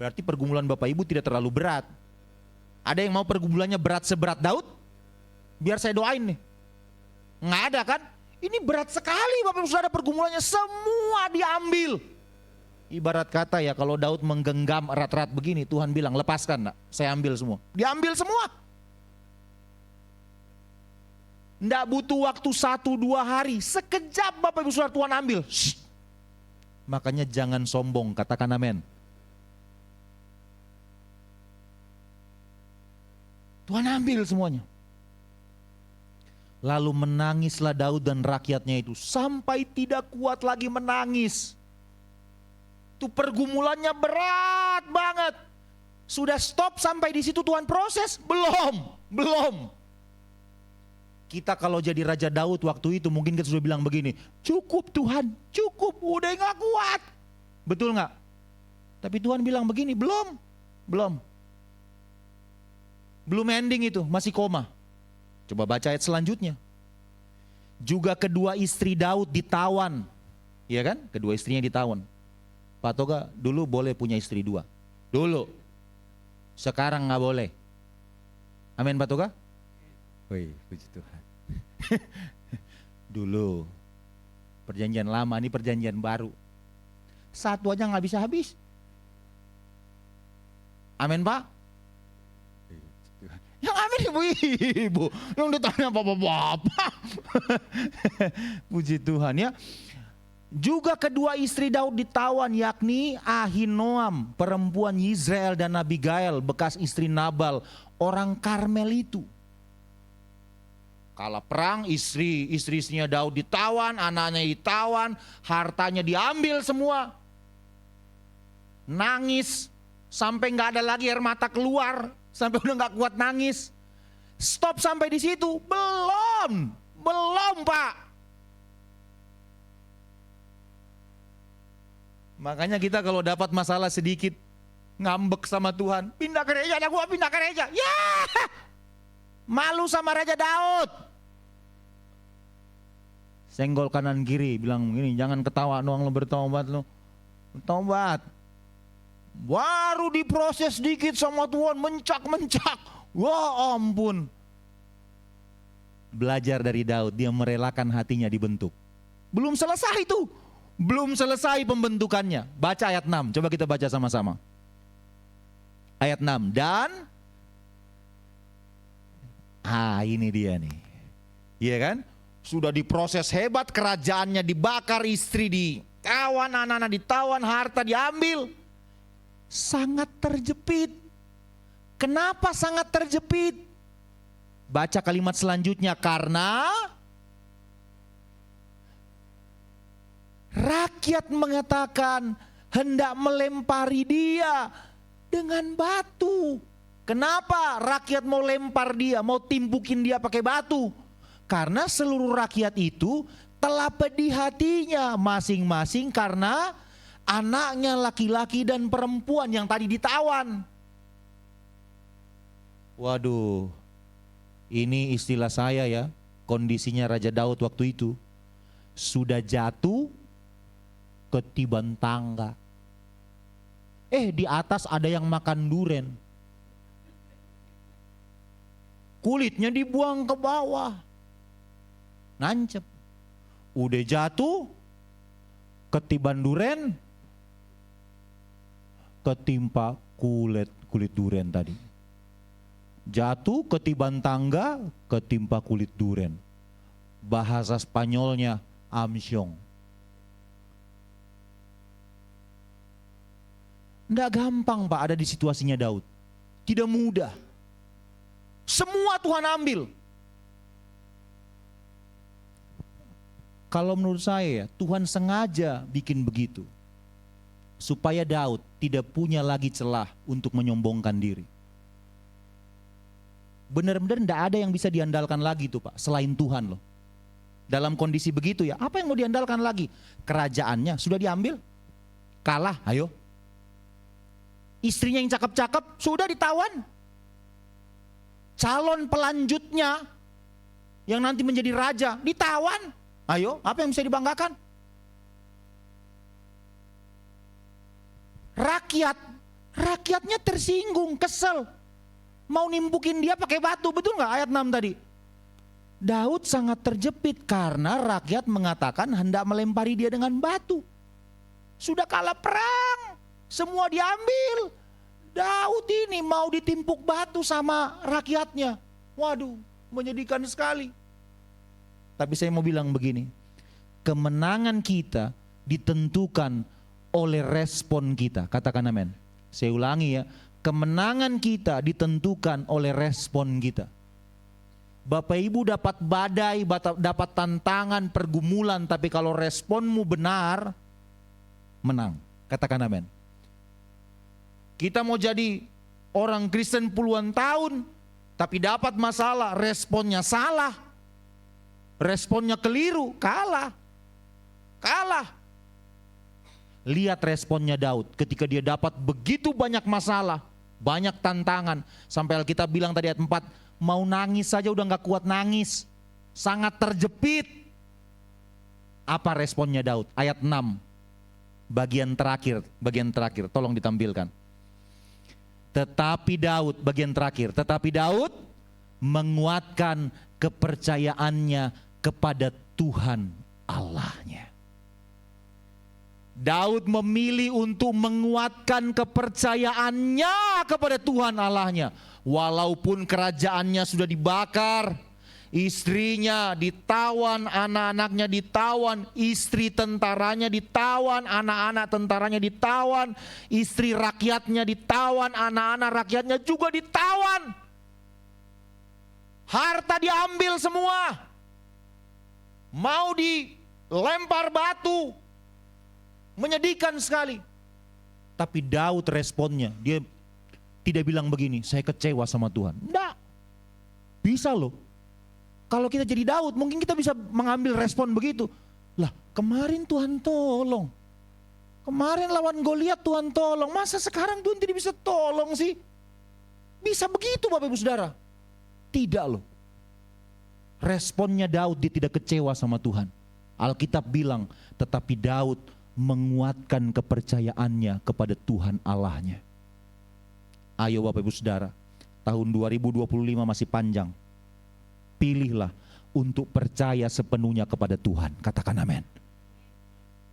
S4: Berarti pergumulan Bapak Ibu tidak terlalu berat. Ada yang mau pergumulannya berat seberat Daud? Biar saya doain nih. Nggak ada kan? Ini berat sekali Bapak Ibu Saudara, pergumulannya semua diambil. Ibarat kata ya, kalau Daud menggenggam erat-erat begini, Tuhan bilang lepaskan, nak, saya ambil semua. Diambil semua. Nggak butuh waktu 1-2 hari, sekejap Bapak Ibu Saudara Tuhan ambil. Shh. Makanya jangan sombong, katakan amin. Tuhan ambil semuanya. Lalu menangislah Daud dan rakyatnya itu sampai tidak kuat lagi menangis. Itu pergumulannya berat banget. Sudah stop sampai di situ Tuhan proses? Belum. Kita kalau jadi Raja Daud waktu itu mungkin kita sudah bilang begini, cukup Tuhan, cukup, udah gak kuat. Betul gak? Tapi Tuhan bilang begini, belum ending itu, masih koma. Coba baca ayat selanjutnya. Juga kedua istri Daud ditawan. Iya kan? Kedua istrinya ditawan. Pak Toga dulu boleh punya istri 2. Dulu. Sekarang gak boleh. Amin Pak Toga? Wih, puji Tuhan. Dulu. Perjanjian lama, ini perjanjian baru. 1 aja gak bisa habis. Amin Pak? Yang amin ibu-ibu, yang ditanya bapak-bapak. Puji Tuhan ya. Juga kedua istri Daud ditawan, yakni Ahinoam, perempuan Yizrael, dan Abigail, bekas istri Nabal, orang Karmel itu. Kala perang istri-istrinya Daud ditawan, anaknya ditawan, hartanya diambil semua. Nangis sampai gak ada lagi air mata keluar. Sampai udah gak kuat nangis. Stop sampai di situ? Belum Pak. Makanya kita kalau dapat masalah sedikit ngambek sama Tuhan, pindah ke gereja, ada gua pindah ke gereja. Ya, malu sama Raja Daud. Senggol kanan kiri, bilang gini, jangan ketawa doang lo, bertobat lo. Bertobat. Baru diproses sedikit sama Tuhan, mencak. Wah ampun. Belajar dari Daud, dia merelakan hatinya dibentuk. Belum selesai itu. Belum selesai pembentukannya. Baca ayat 6, coba kita baca sama-sama. Ayat 6, dan ini dia nih. Iya kan? Sudah diproses hebat, kerajaannya dibakar, istri ditawan, anak-anak ditawan, harta diambil. Sangat terjepit. Kenapa sangat terjepit? Baca kalimat selanjutnya, karena rakyat mengatakan hendak melempari dia. dengan batu. Kenapa rakyat mau lempar dia, mau timpukin dia pakai batu? Karena seluruh rakyat itu telah pedih hatinya masing-masing karena anaknya laki-laki dan perempuan yang tadi ditawan. Waduh, ini istilah saya ya, kondisinya Raja Daud waktu itu. Sudah jatuh ketiban tangga. Di atas ada yang makan duren. Kulitnya dibuang ke bawah. Nancep. Udah jatuh, ketiban duren, ketimpa kulit duren tadi. Jatuh ketiban tangga, ketimpa kulit duren. Bahasa Spanyolnya amsyong. Nggak gampang Pak ada di situasinya Daud. Tidak mudah. Semua Tuhan ambil. Kalau menurut saya Tuhan sengaja bikin begitu. Supaya Daud tidak punya lagi celah untuk menyombongkan diri. Benar-benar tidak ada yang bisa diandalkan lagi tuh Pak, selain Tuhan loh. Dalam kondisi begitu ya, apa yang mau diandalkan lagi? Kerajaannya sudah diambil, kalah, ayo. Istrinya yang cakep-cakep sudah ditawan. Calon pelanjutnya yang nanti menjadi raja ditawan. Ayo, apa yang bisa dibanggakan? Rakyatnya tersinggung, kesel. Mau nimbukin dia pakai batu, betul nggak ayat 6 tadi? Daud sangat terjepit karena rakyat mengatakan hendak melempari dia dengan batu. Sudah kalah perang, semua diambil. Daud ini mau ditimpuk batu sama rakyatnya. Waduh, menyedihkan sekali. Tapi saya mau bilang begini, kemenangan kita ditentukan oleh respon kita. Katakan amin. Saya ulangi ya, kemenangan kita ditentukan oleh respon kita. Bapak Ibu dapat badai, dapat tantangan, pergumulan, tapi kalau responmu benar, menang. Katakan amin. Kita mau jadi orang Kristen puluhan tahun, tapi dapat masalah, responnya salah, responnya keliru, kalah. Lihat responnya Daud ketika dia dapat begitu banyak masalah, banyak tantangan. Sampai Alkitab bilang tadi ayat 4, mau nangis saja udah gak kuat nangis. Sangat terjepit. Apa responnya Daud? Ayat 6, bagian terakhir, tolong ditampilkan. Tetapi Daud menguatkan kepercayaannya kepada Tuhan Allahnya. Daud memilih untuk menguatkan kepercayaannya kepada Tuhan Allahnya. Walaupun kerajaannya sudah dibakar, istrinya ditawan, anak-anaknya ditawan, istri tentaranya ditawan, anak-anak tentaranya ditawan, istri rakyatnya ditawan, anak-anak rakyatnya juga ditawan. Harta diambil semua. Mau dilempar batu. Menyedihkan sekali. Tapi Daud responnya, dia tidak bilang begini, saya kecewa sama Tuhan. Enggak. Bisa loh. Kalau kita jadi Daud, mungkin kita bisa mengambil respon begitu. Lah, kemarin Tuhan tolong. Kemarin lawan Goliat Tuhan tolong. Masa sekarang Tuhan tidak bisa tolong sih? Bisa begitu Bapak Ibu Saudara? Tidak loh. Responnya Daud, dia tidak kecewa sama Tuhan. Alkitab bilang, tetapi Daud menguatkan kepercayaannya kepada Tuhan Allahnya. Ayo Bapak Ibu Saudara, tahun 2025 masih panjang. Pilihlah untuk percaya sepenuhnya kepada Tuhan. Katakan amin.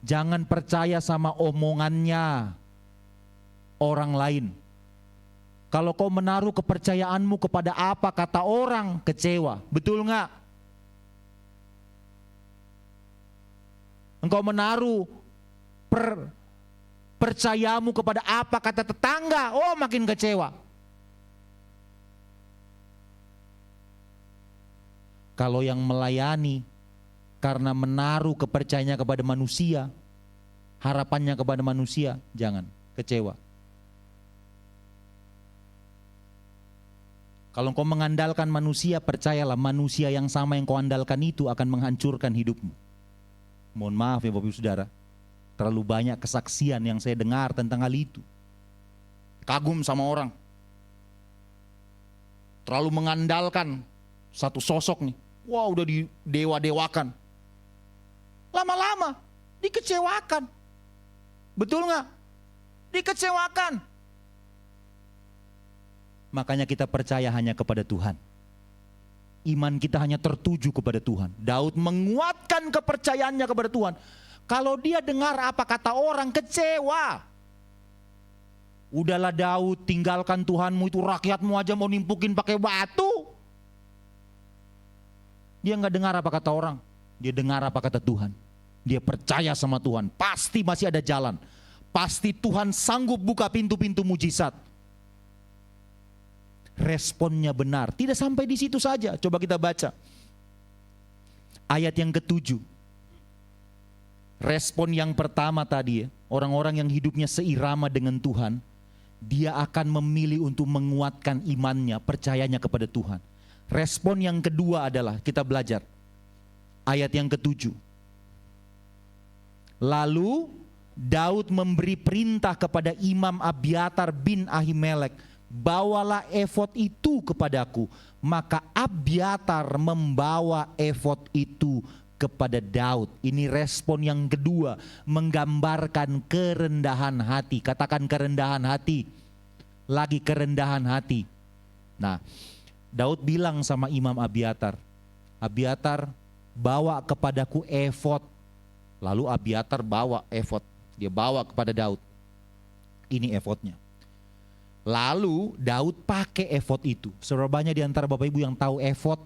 S4: Jangan percaya sama omongannya orang lain. Kalau kau menaruh kepercayaanmu kepada apa kata orang, kecewa. Betul nggak? Engkau menaruh percayamu kepada apa kata tetangga, oh makin kecewa. Kalau yang melayani karena menaruh kepercayaannya kepada manusia, harapannya kepada manusia, jangan kecewa. Kalau kau mengandalkan manusia, percayalah manusia yang sama yang kau andalkan itu akan menghancurkan hidupmu. Mohon maaf ya Bapak Ibu Saudara, terlalu banyak kesaksian yang saya dengar tentang hal itu. Kagum sama orang, terlalu mengandalkan satu sosok nih. Wah, udah didewa-dewakan. Lama-lama dikecewakan. Betul nggak? Dikecewakan. Makanya kita percaya hanya kepada Tuhan. Iman kita hanya tertuju kepada Tuhan. Daud menguatkan kepercayaannya kepada Tuhan. Kalau dia dengar apa kata orang, kecewa. Udahlah Daud, tinggalkan Tuhanmu itu, rakyatmu aja mau nimpukin pakai batu. Dia nggak dengar apa kata orang, dia dengar apa kata Tuhan. Dia percaya sama Tuhan, pasti masih ada jalan. Pasti Tuhan sanggup buka pintu-pintu mujizat. Responnya benar, tidak sampai di situ saja. Coba kita baca ayat yang ke-7. Respon yang pertama tadi ya, orang-orang yang hidupnya seirama dengan Tuhan, dia akan memilih untuk menguatkan imannya, percayanya kepada Tuhan. Respon yang kedua adalah, kita belajar ayat yang ke-7. Lalu Daud memberi perintah kepada Imam Abiatar bin Ahimelek, bawalah efod itu kepadaku. Maka Abiatar membawa efod itu kepada Daud. Ini respon yang kedua, menggambarkan kerendahan hati. Katakan kerendahan hati. Lagi kerendahan hati. Nah, Daud bilang sama Imam Abiatar, Abiatar bawa kepadaku efod. Lalu Abiatar bawa efod, dia bawa kepada Daud. Ini efodnya. Lalu Daud pakai efod itu. Seberapa banyak di antara Bapak Ibu yang tahu efod?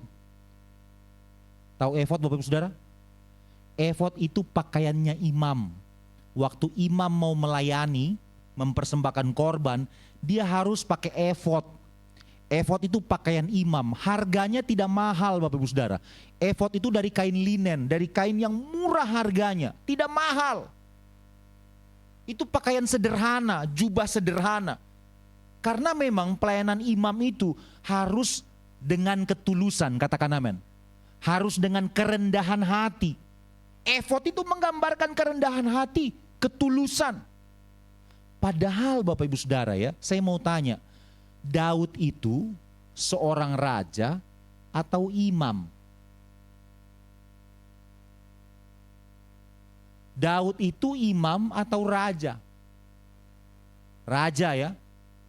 S4: Tahu efod Bapak Ibu Saudara? Efod itu pakaiannya imam. Waktu imam mau melayani, mempersembahkan korban, dia harus pakai efod. Efod itu pakaian imam, harganya tidak mahal Bapak Ibu Saudara. Efod itu dari kain linen, dari kain yang murah harganya, tidak mahal. Itu pakaian sederhana, jubah sederhana. Karena memang pelayanan imam itu harus dengan ketulusan, katakan amin. Harus dengan kerendahan hati. Efod itu menggambarkan kerendahan hati, ketulusan. Padahal Bapak Ibu Saudara ya, saya mau tanya, Daud itu seorang raja atau imam? Daud itu imam atau raja? Raja ya.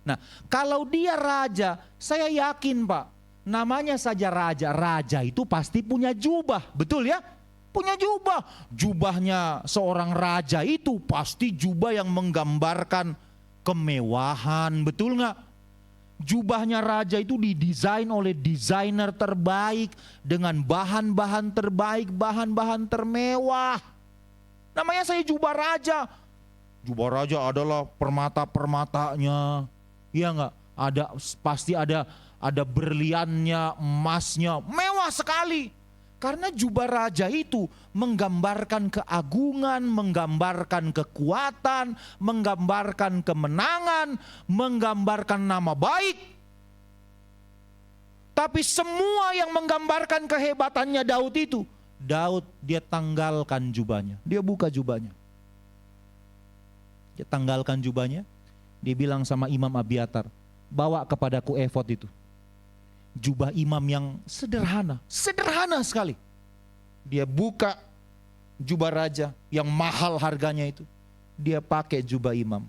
S4: Nah, kalau dia raja, saya yakin Pak, namanya saja raja. Raja itu pasti punya jubah, betul ya? Punya jubah. Jubahnya seorang raja itu pasti jubah yang menggambarkan kemewahan, betul nggak? Jubahnya raja itu didesain oleh desainer terbaik dengan bahan-bahan terbaik, bahan-bahan termewah. Namanya saya jubah raja. Jubah raja adalah permata-permatanya. Iya enggak? Ada pasti ada berliannya, emasnya, mewah sekali. Karena jubah raja itu menggambarkan keagungan, menggambarkan kekuatan, menggambarkan kemenangan, menggambarkan nama baik. Tapi semua yang menggambarkan kehebatannya Daud itu, Daud dia tanggalkan jubahnya, dia buka jubahnya. Dia tanggalkan jubahnya, dia bilang sama Imam Abiatar, bawa kepadaku efod itu. Jubah imam yang sederhana, sederhana sekali. Dia buka jubah raja yang mahal harganya itu. Dia pakai jubah imam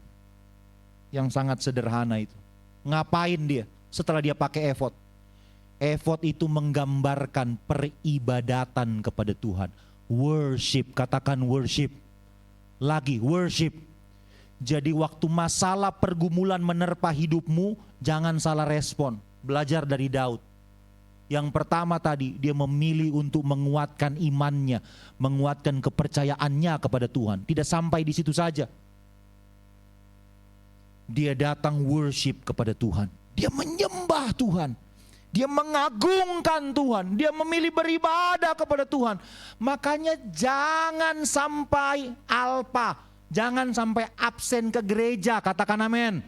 S4: yang sangat sederhana itu. Ngapain dia setelah dia pakai efod? Efod itu menggambarkan peribadatan kepada Tuhan. Worship, katakan worship. Lagi worship. Jadi waktu masalah pergumulan menerpa hidupmu, jangan salah respon. Belajar dari Daud. Yang pertama tadi, dia memilih untuk menguatkan imannya, menguatkan kepercayaannya kepada Tuhan. Tidak sampai di situ saja. Dia datang worship kepada Tuhan. Dia menyembah Tuhan. Dia mengagungkan Tuhan. Dia memilih beribadah kepada Tuhan. Makanya jangan sampai alpa. Jangan sampai absen ke gereja. Katakan amin.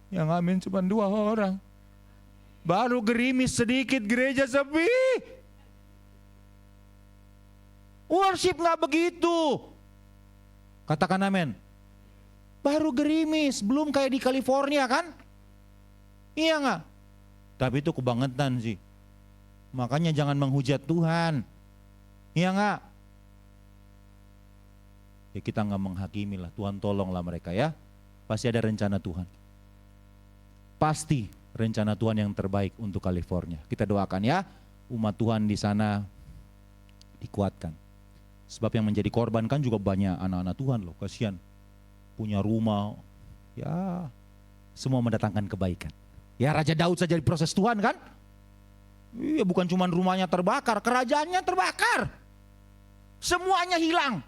S4: Yang amin cuma 2 orang. Baru gerimis sedikit gereja sepi. Worship nggak begitu. Katakan amin. Baru gerimis, belum kayak di California kan? Iya nggak? Tapi itu kebangetan sih. Makanya jangan menghujat Tuhan. Iya nggak? Ya kita nggak menghakimi lah. Tuhan tolonglah mereka ya. Pasti ada rencana Tuhan. Pasti rencana Tuhan yang terbaik untuk California. Kita doakan ya. Umat Tuhan di sana dikuatkan. Sebab yang menjadi korban kan juga banyak anak-anak Tuhan loh. Kasihan. Punya rumah. Ya semua mendatangkan kebaikan. Ya Raja Daud saja diproses Tuhan kan. Iya bukan cuma rumahnya terbakar. Kerajaannya terbakar. Semuanya hilang.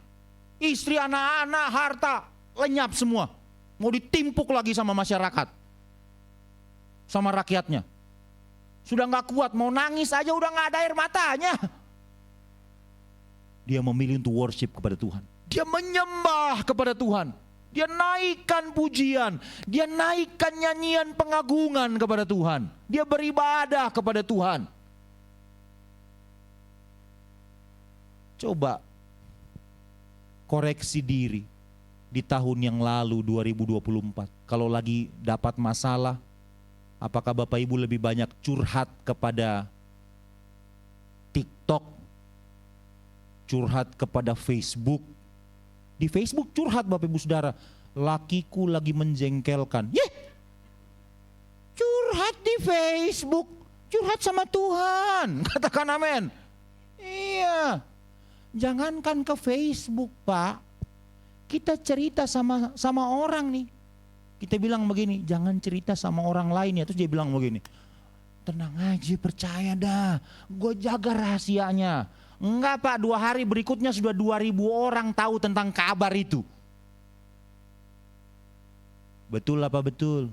S4: Istri, anak-anak, harta. Lenyap semua. Mau ditimpuk lagi sama masyarakat. Sama rakyatnya. Sudah gak kuat. Mau nangis aja udah gak ada air matanya. Dia memilih untuk worship kepada Tuhan. Dia menyembah kepada Tuhan. Dia naikkan pujian, dia naikkan nyanyian pengagungan kepada Tuhan. Dia beribadah kepada Tuhan. Coba koreksi diri di tahun yang lalu 2024. Kalau lagi dapat masalah, apakah Bapak Ibu lebih banyak curhat kepada TikTok, curhat kepada Facebook? Di Facebook curhat Bapak Ibu Saudara, lakiku lagi menjengkelkan. Curhat di Facebook, curhat sama Tuhan. Katakan amin. Iya. Jangankan ke Facebook, Pak. Kita cerita sama orang nih. Kita bilang begini, jangan cerita sama orang lain ya. Terus dia bilang begini, tenang aja, percaya dah. Gue jaga rahasianya. Enggak Pak, 2 hari berikutnya sudah 2.000 orang tahu tentang kabar itu. Betul apa betul?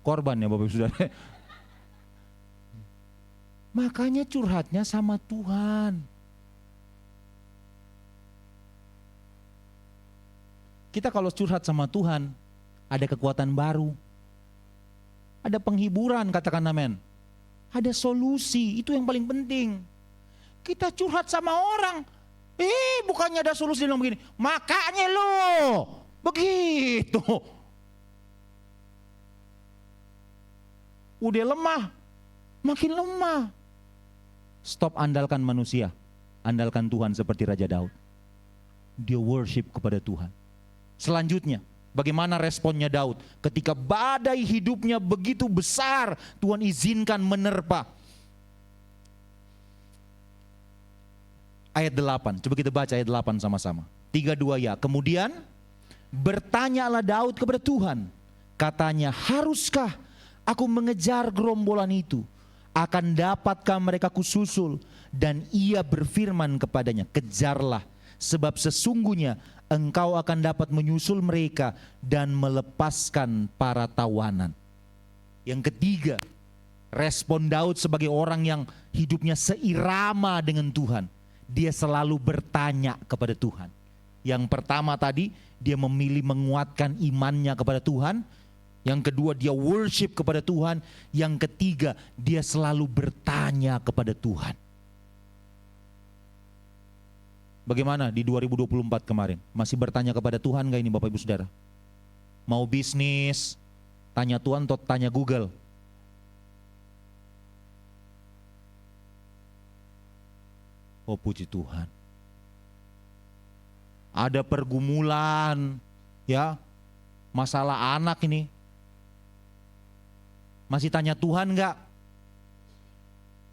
S4: Korban ya Bapak Ibu Saudara. Makanya curhatnya sama Tuhan. Kita kalau curhat sama Tuhan, ada kekuatan baru. Ada penghiburan, katakan amin. Ada solusi, itu yang paling penting. Kita curhat sama orang, bukannya ada solusi dalam begini, makanya lo begitu. Udah lemah, makin lemah. Stop andalkan manusia, andalkan Tuhan seperti Raja Daud. Dia worship kepada Tuhan. Selanjutnya, bagaimana responnya Daud ketika badai hidupnya begitu besar, Tuhan izinkan menerpa. Ayat 8, coba kita baca ayat 8 sama-sama. 3, 2 ya. Kemudian bertanyalah Daud kepada Tuhan. Katanya, haruskah aku mengejar gerombolan itu? Akan dapatkah mereka kususul? Dan ia berfirman kepadanya, kejarlah. Sebab sesungguhnya engkau akan dapat menyusul mereka dan melepaskan para tawanan. Yang ketiga, respon Daud sebagai orang yang hidupnya seirama dengan Tuhan. Dia selalu bertanya kepada Tuhan. Yang pertama tadi, dia memilih menguatkan imannya kepada Tuhan. Yang kedua, dia worship kepada Tuhan. Yang ketiga, dia selalu bertanya kepada Tuhan. Bagaimana di 2024 kemarin? Masih bertanya kepada Tuhan gak ini Bapak Ibu Saudara? Mau bisnis, tanya Tuhan atau tanya Google? Oh puji Tuhan. Ada pergumulan, ya, masalah anak ini. Masih tanya Tuhan gak?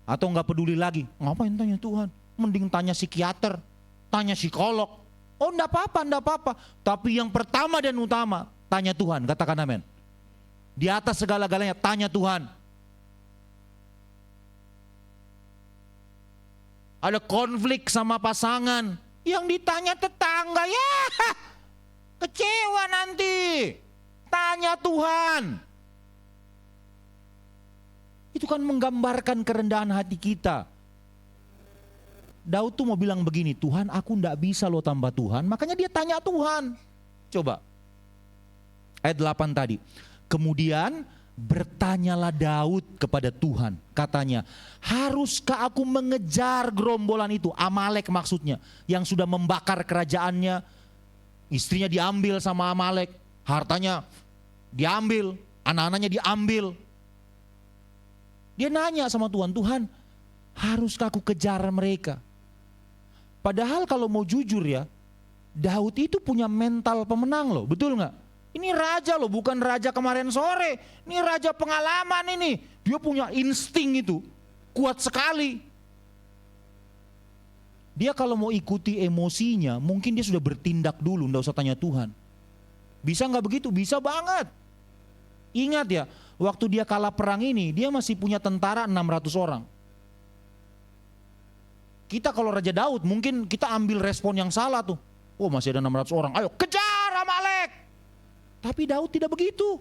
S4: Atau gak peduli lagi? Ngapain tanya Tuhan? Mending tanya psikiater, tanya psikolog. Oh enggak apa-apa, enggak apa-apa. Tapi yang pertama dan utama, tanya Tuhan, katakan amin. Di atas segala-galanya, tanya Tuhan. Ada konflik sama pasangan, yang ditanya tetangga, ya kecewa nanti. Tanya Tuhan. Itu kan menggambarkan kerendahan hati kita. Daud tuh mau bilang begini, Tuhan aku enggak bisa loh tambah Tuhan, makanya dia tanya Tuhan. Coba, ayat 8 tadi. Kemudian Bertanyalah Daud kepada Tuhan, katanya, haruskah aku mengejar gerombolan itu? Amalek maksudnya, yang sudah membakar kerajaannya, istrinya diambil sama Amalek, hartanya diambil, anak-anaknya diambil. Dia nanya sama Tuhan, Tuhan, haruskah aku kejar mereka? Padahal kalau mau jujur ya, Daud itu punya mental pemenang loh, betul nggak? Ini raja loh, bukan raja kemarin sore. Ini raja pengalaman ini. Dia punya insting itu, kuat sekali. Dia kalau mau ikuti emosinya, mungkin dia sudah bertindak dulu, nggak usah tanya Tuhan. Bisa nggak begitu? Bisa banget. Ingat ya, waktu dia kalah perang ini, dia masih punya tentara 600 orang. Kita kalau Raja Daud, mungkin kita ambil respon yang salah tuh. Oh masih ada 600 orang, ayo kejar Amalek. Tapi Daud tidak begitu.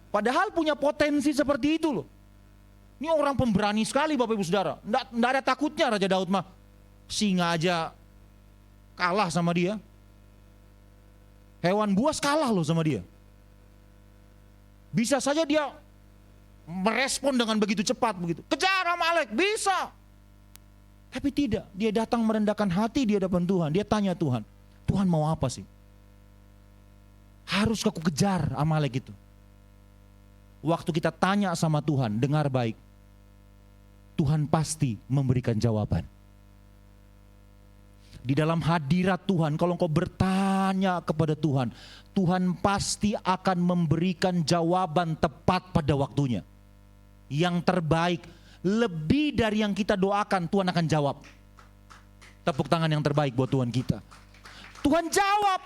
S4: Padahal punya potensi seperti itu loh. Ini orang pemberani sekali Bapak Ibu Saudara. Nggak ada takutnya Raja Daud mah. Singa aja kalah sama dia. Hewan buas kalah loh sama dia. Bisa saja dia merespon dengan begitu cepat begitu. Kejar Amalek, bisa. Tapi tidak, dia datang merendahkan hati di hadapan Tuhan. Dia tanya Tuhan, Tuhan mau apa sih? Haruskah aku kejar Amalek itu? Waktu kita tanya sama Tuhan, dengar baik. Tuhan pasti memberikan jawaban. Di dalam hadirat Tuhan, kalau engkau bertanya kepada Tuhan, Tuhan pasti akan memberikan jawaban tepat pada waktunya. Yang terbaik, lebih dari yang kita doakan, Tuhan akan jawab. Tepuk tangan yang terbaik buat Tuhan kita. Tuhan jawab.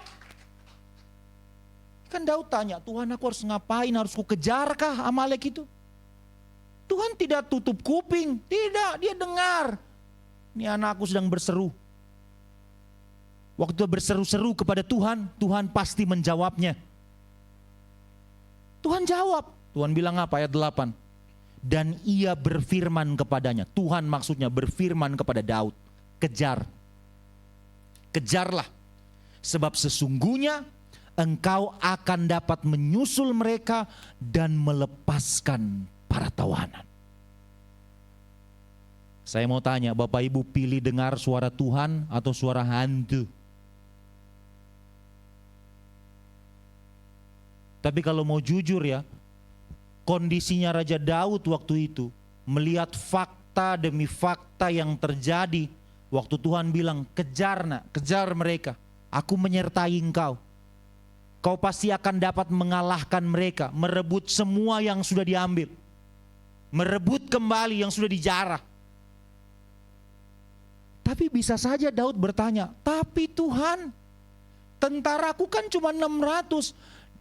S4: Kan Daud tanya, Tuhan aku harus ngapain, harus ku kejarkah Amalek itu? Tuhan tidak tutup kuping, tidak, dia dengar. Ini anakku sedang berseru. Waktu dia berseru-seru kepada Tuhan, Tuhan pasti menjawabnya. Tuhan jawab, Tuhan bilang apa ayat 8? Dan ia berfirman kepadanya, Tuhan maksudnya berfirman kepada Daud, kejar, kejarlah. Sebab sesungguhnya engkau akan dapat menyusul mereka dan melepaskan para tawanan. Saya mau tanya, Bapak Ibu pilih dengar suara Tuhan atau suara hantu? Tapi kalau mau jujur ya, kondisinya Raja Daud waktu itu, melihat fakta demi fakta yang terjadi, waktu Tuhan bilang, kejar nak, kejar mereka, aku menyertai engkau. Kau pasti akan dapat mengalahkan mereka, merebut semua yang sudah diambil, merebut kembali yang sudah dijarah. Tapi bisa saja Daud bertanya, tapi Tuhan, tentaraku kan cuma 600.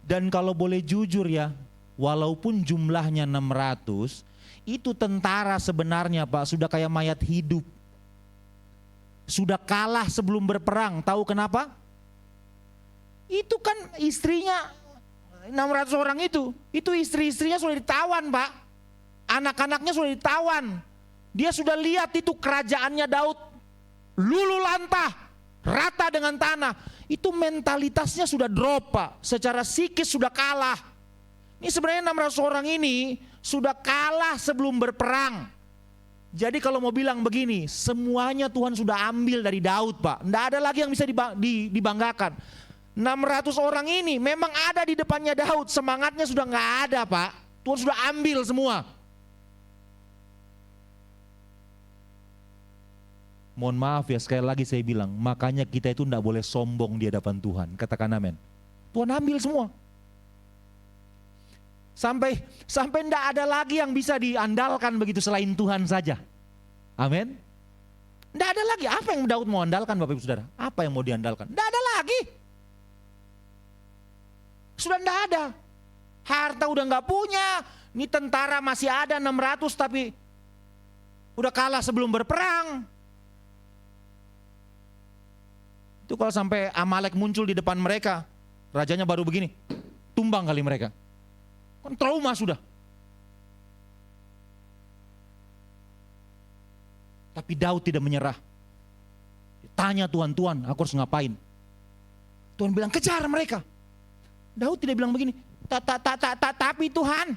S4: Dan kalau boleh jujur ya, walaupun jumlahnya 600, itu tentara sebenarnya Pak, sudah kayak mayat hidup. Sudah kalah sebelum berperang, tahu kenapa? Itu kan istrinya 600 orang itu istri-istrinya sudah ditawan Pak. Anak-anaknya sudah ditawan. Dia sudah lihat itu kerajaannya Daud luluh lantah, rata dengan tanah. Itu mentalitasnya sudah drop Pak. Secara psikis sudah kalah. Ini sebenarnya 600 orang ini sudah kalah sebelum berperang. Jadi kalau mau bilang begini, semuanya Tuhan sudah ambil dari Daud Pak. Tidak ada lagi yang bisa dibanggakan. 600 orang ini memang ada di depannya Daud, semangatnya sudah nggak ada Pak. Tuhan sudah ambil semua. Mohon maaf ya, sekali lagi saya bilang, makanya kita itu tidak boleh sombong di hadapan Tuhan. Katakan amin. Tuhan ambil semua. Sampai tidak ada lagi yang bisa diandalkan begitu selain Tuhan saja. Amin. Tidak ada lagi. Apa yang Daud mau andalkan Bapak Ibu Saudara? Apa yang mau diandalkan? Tidak ada lagi. Sudah tidak ada. Harta udah nggak punya. Ini tentara masih ada 600 tapi udah kalah sebelum berperang. Itu kalau sampai Amalek muncul di depan mereka, rajanya baru begini, tumbang kali mereka. Kan trauma sudah. Tapi Daud tidak menyerah. Tanya Tuhan, Tuhan aku harus ngapain? Tuhan bilang kejar mereka. Daud tidak bilang begini, tapi Tuhan,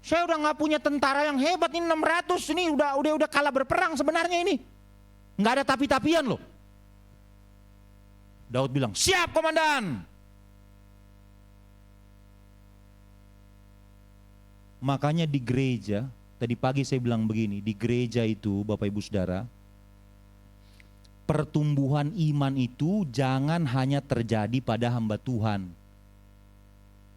S4: Saya udah nggak punya tentara yang hebat, ini 600, ini udah kalah berperang sebenarnya ini. Nggak ada tapi-tapian loh. Daud bilang, siap komandan. Makanya di gereja, tadi pagi saya bilang begini, di gereja itu Bapak Ibu Saudara, pertumbuhan iman itu jangan hanya terjadi pada hamba Tuhan.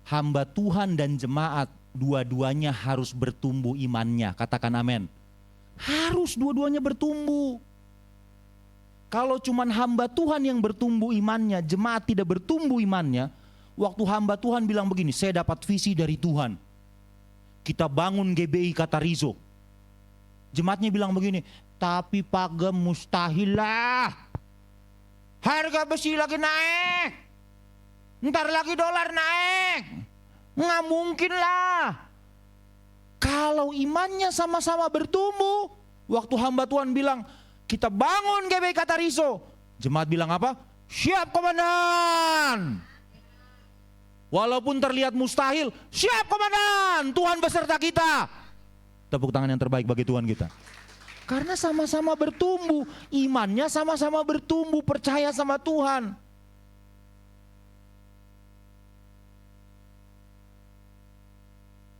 S4: Hamba Tuhan dan jemaat, dua-duanya harus bertumbuh imannya. Katakan amin. Harus dua-duanya bertumbuh. Kalau cuman hamba Tuhan yang bertumbuh imannya, jemaat tidak bertumbuh imannya, waktu hamba Tuhan bilang begini, saya dapat visi dari Tuhan. Kita bangun GBI Katarizo. Jemaatnya bilang begini, tapi Pagem mustahil lah. Harga besi lagi naik. Ntar lagi dolar naik. Nggak mungkin lah. Kalau imannya sama-sama bertumbuh, waktu hamba Tuhan bilang, kita bangun GBI Katarizo. Jemaat bilang apa? Siap komandan. Walaupun terlihat mustahil, siap komandan, Tuhan beserta kita. Tepuk tangan yang terbaik bagi Tuhan kita. Karena sama-sama bertumbuh, imannya sama-sama bertumbuh, percaya sama Tuhan.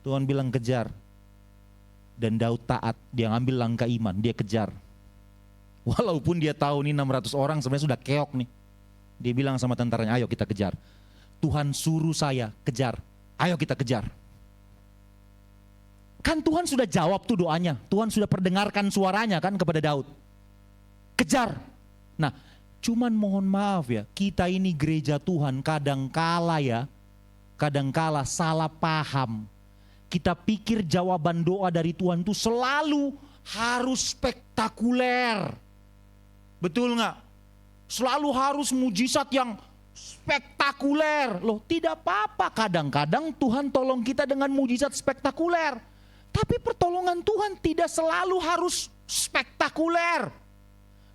S4: Tuhan bilang kejar. Dan Daud taat, dia ngambil langkah iman, dia kejar. Walaupun dia tahu nih 600 orang sebenarnya sudah keok nih. Dia bilang sama tentaranya, ayo kita kejar. Tuhan suruh saya kejar, ayo kita kejar. Kan Tuhan sudah jawab tuh doanya, Tuhan sudah perdengarkan suaranya kan kepada Daud. Kejar. Nah, cuman mohon maaf ya, kita ini gereja Tuhan kadangkala salah paham. Kita pikir jawaban doa dari Tuhan itu selalu harus spektakuler. Betul nggak? Selalu harus mujizat yang spektakuler. Loh, tidak apa-apa. Kadang-kadang Tuhan tolong kita dengan mujizat spektakuler. Tapi pertolongan Tuhan tidak selalu harus spektakuler.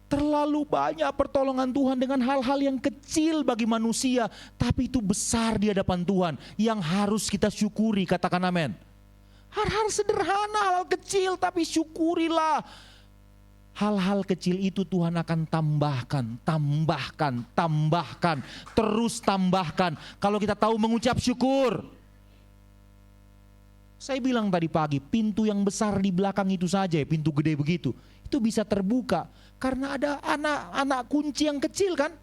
S4: Terlalu banyak pertolongan Tuhan dengan hal-hal yang kecil bagi manusia, tapi itu besar di hadapan Tuhan yang harus kita syukuri. Katakan amin. Hal-hal sederhana, hal kecil, tapi syukurilah. Hal-hal kecil itu Tuhan akan tambahkan, terus tambahkan. Kalau kita tahu mengucap syukur. Saya bilang tadi pagi, pintu yang besar di belakang itu saja, pintu gede begitu, itu bisa terbuka. Karena ada anak kunci yang kecil kan?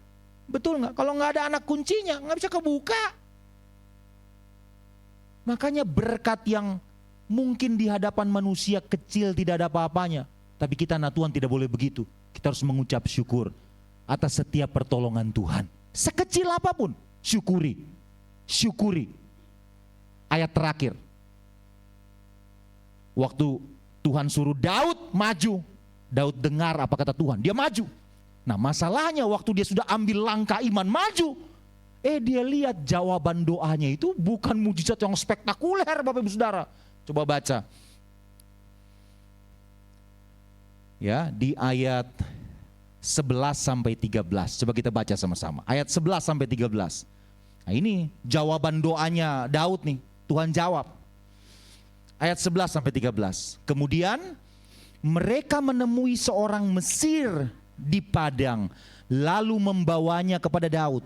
S4: Betul nggak? Kalau nggak ada anak kuncinya, nggak bisa kebuka. Makanya berkat yang mungkin di hadapan manusia kecil tidak ada apa-apanya. Tapi kita anak Tuhan tidak boleh begitu. Kita harus mengucap syukur atas setiap pertolongan Tuhan. Sekecil apapun, syukuri. Syukuri. Ayat terakhir. Waktu Tuhan suruh Daud maju. Daud dengar apa kata Tuhan, dia maju. Nah masalahnya waktu dia sudah ambil langkah iman maju. Dia lihat jawaban doanya itu bukan mujizat yang spektakuler Bapak Ibu Saudara. Coba baca. Ya, di ayat 11 sampai 13. Coba kita baca sama-sama. Ayat 11 sampai 13. Nah, ini jawaban doanya Daud nih. Tuhan jawab. Ayat 11 sampai 13. Kemudian mereka menemui seorang Mesir di padang, lalu membawanya kepada Daud.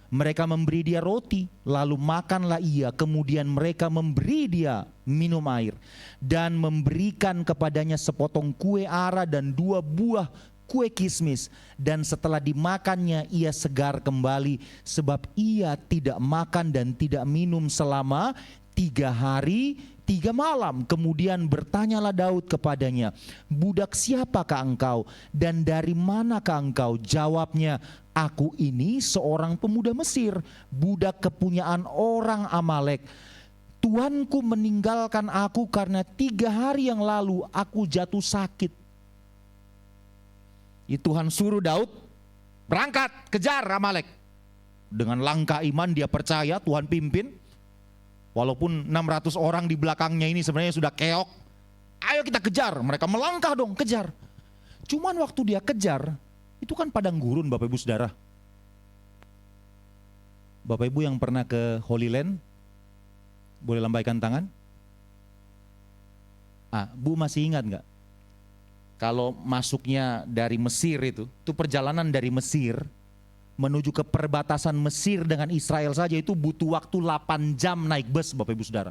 S4: Mereka memberi dia roti, lalu makanlah ia. Kemudian mereka memberi dia minum air dan memberikan kepadanya sepotong kue ara dan 2 buah kue kismis. Dan setelah dimakannya ia segar kembali, sebab ia tidak makan dan tidak minum selama 3 hari 3 malam. Kemudian bertanyalah Daud kepadanya, budak siapakah engkau dan dari manakah engkau? Jawabnya, aku ini seorang pemuda Mesir, budak kepunyaan orang Amalek. Tuanku meninggalkan aku karena 3 hari yang lalu aku jatuh sakit. Tuhan suruh Daud berangkat kejar Amalek. Dengan langkah iman dia percaya Tuhan pimpin. Walaupun 600 orang di belakangnya ini sebenarnya sudah keok. Ayo kita kejar, mereka melangkah dong, kejar. Cuman waktu dia kejar, itu kan padang gurun Bapak Ibu Saudara. Bapak Ibu yang pernah ke Holy Land, boleh lambaikan tangan. Bu masih ingat nggak? Kalau masuknya dari Mesir itu perjalanan dari Mesir menuju ke perbatasan Mesir dengan Israel saja itu butuh waktu 8 jam naik bus, Bapak Ibu Saudara.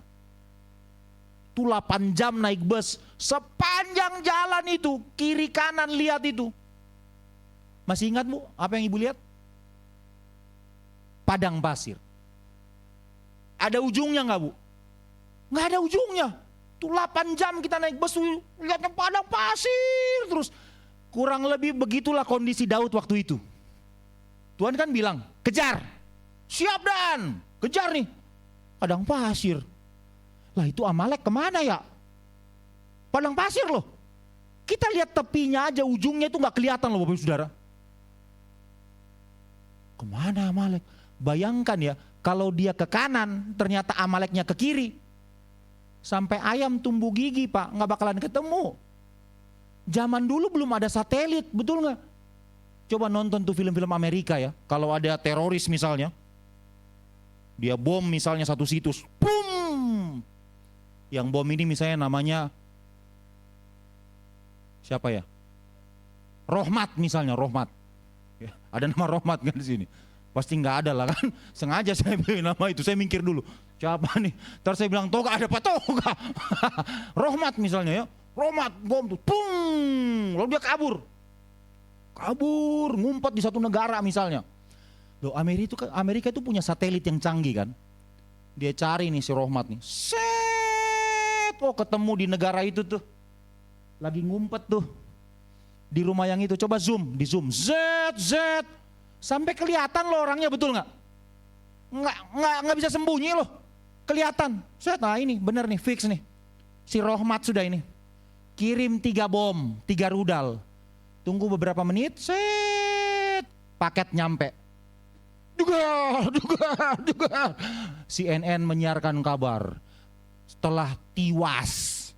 S4: Itu 8 jam naik bus, sepanjang jalan itu, kiri kanan lihat itu. Masih ingat Bu, apa yang Ibu lihat? Padang pasir. Ada ujungnya nggak Bu? Nggak ada ujungnya. Tuh 8 jam kita naik bus, lihatnya padang pasir terus. Kurang lebih begitulah kondisi Daud waktu itu. Tuhan kan bilang, kejar, siap Dan, kejar nih. Padang pasir. Lah itu Amalek kemana ya? Padang pasir loh. Kita lihat tepinya aja, ujungnya itu gak kelihatan loh Bapak Ibu Saudara. Kemana Amalek? Bayangkan ya, kalau dia ke kanan, ternyata Amaleknya ke kiri. Sampai ayam tumbuh gigi Pak, gak bakalan ketemu. Zaman dulu belum ada satelit, betul gak? Coba nonton tuh film-film Amerika ya. Kalau ada teroris misalnya, dia bom misalnya satu situs, boom. Yang bom ini misalnya namanya siapa ya? Rohmat misalnya, Rohmat. Ya, ada nama Rohmat kan di sini. Pasti nggak ada lah kan. Sengaja saya pilih nama itu, saya mikir dulu. Siapa nih? Terus saya bilang Toga, ada Pak Toga. Rohmat misalnya ya. Rohmat bom tuh, boom. Lalu dia kabur. Kabur, ngumpet di satu negara misalnya. Loh Amerika itu punya satelit yang canggih kan. Dia cari nih si Rohmat nih. Set, ketemu di negara itu tuh. Lagi ngumpet tuh. Di rumah yang itu, coba zoom, di zoom. Z. Sampai kelihatan loh orangnya, betul nggak? Nggak bisa sembunyi loh. Kelihatan. Set, nah ini bener nih, fix nih. Si Rohmat sudah ini. Kirim 3 bom, 3 rudal. Tunggu beberapa menit, set, paket nyampe. Duga. CNN menyiarkan kabar setelah tiwas.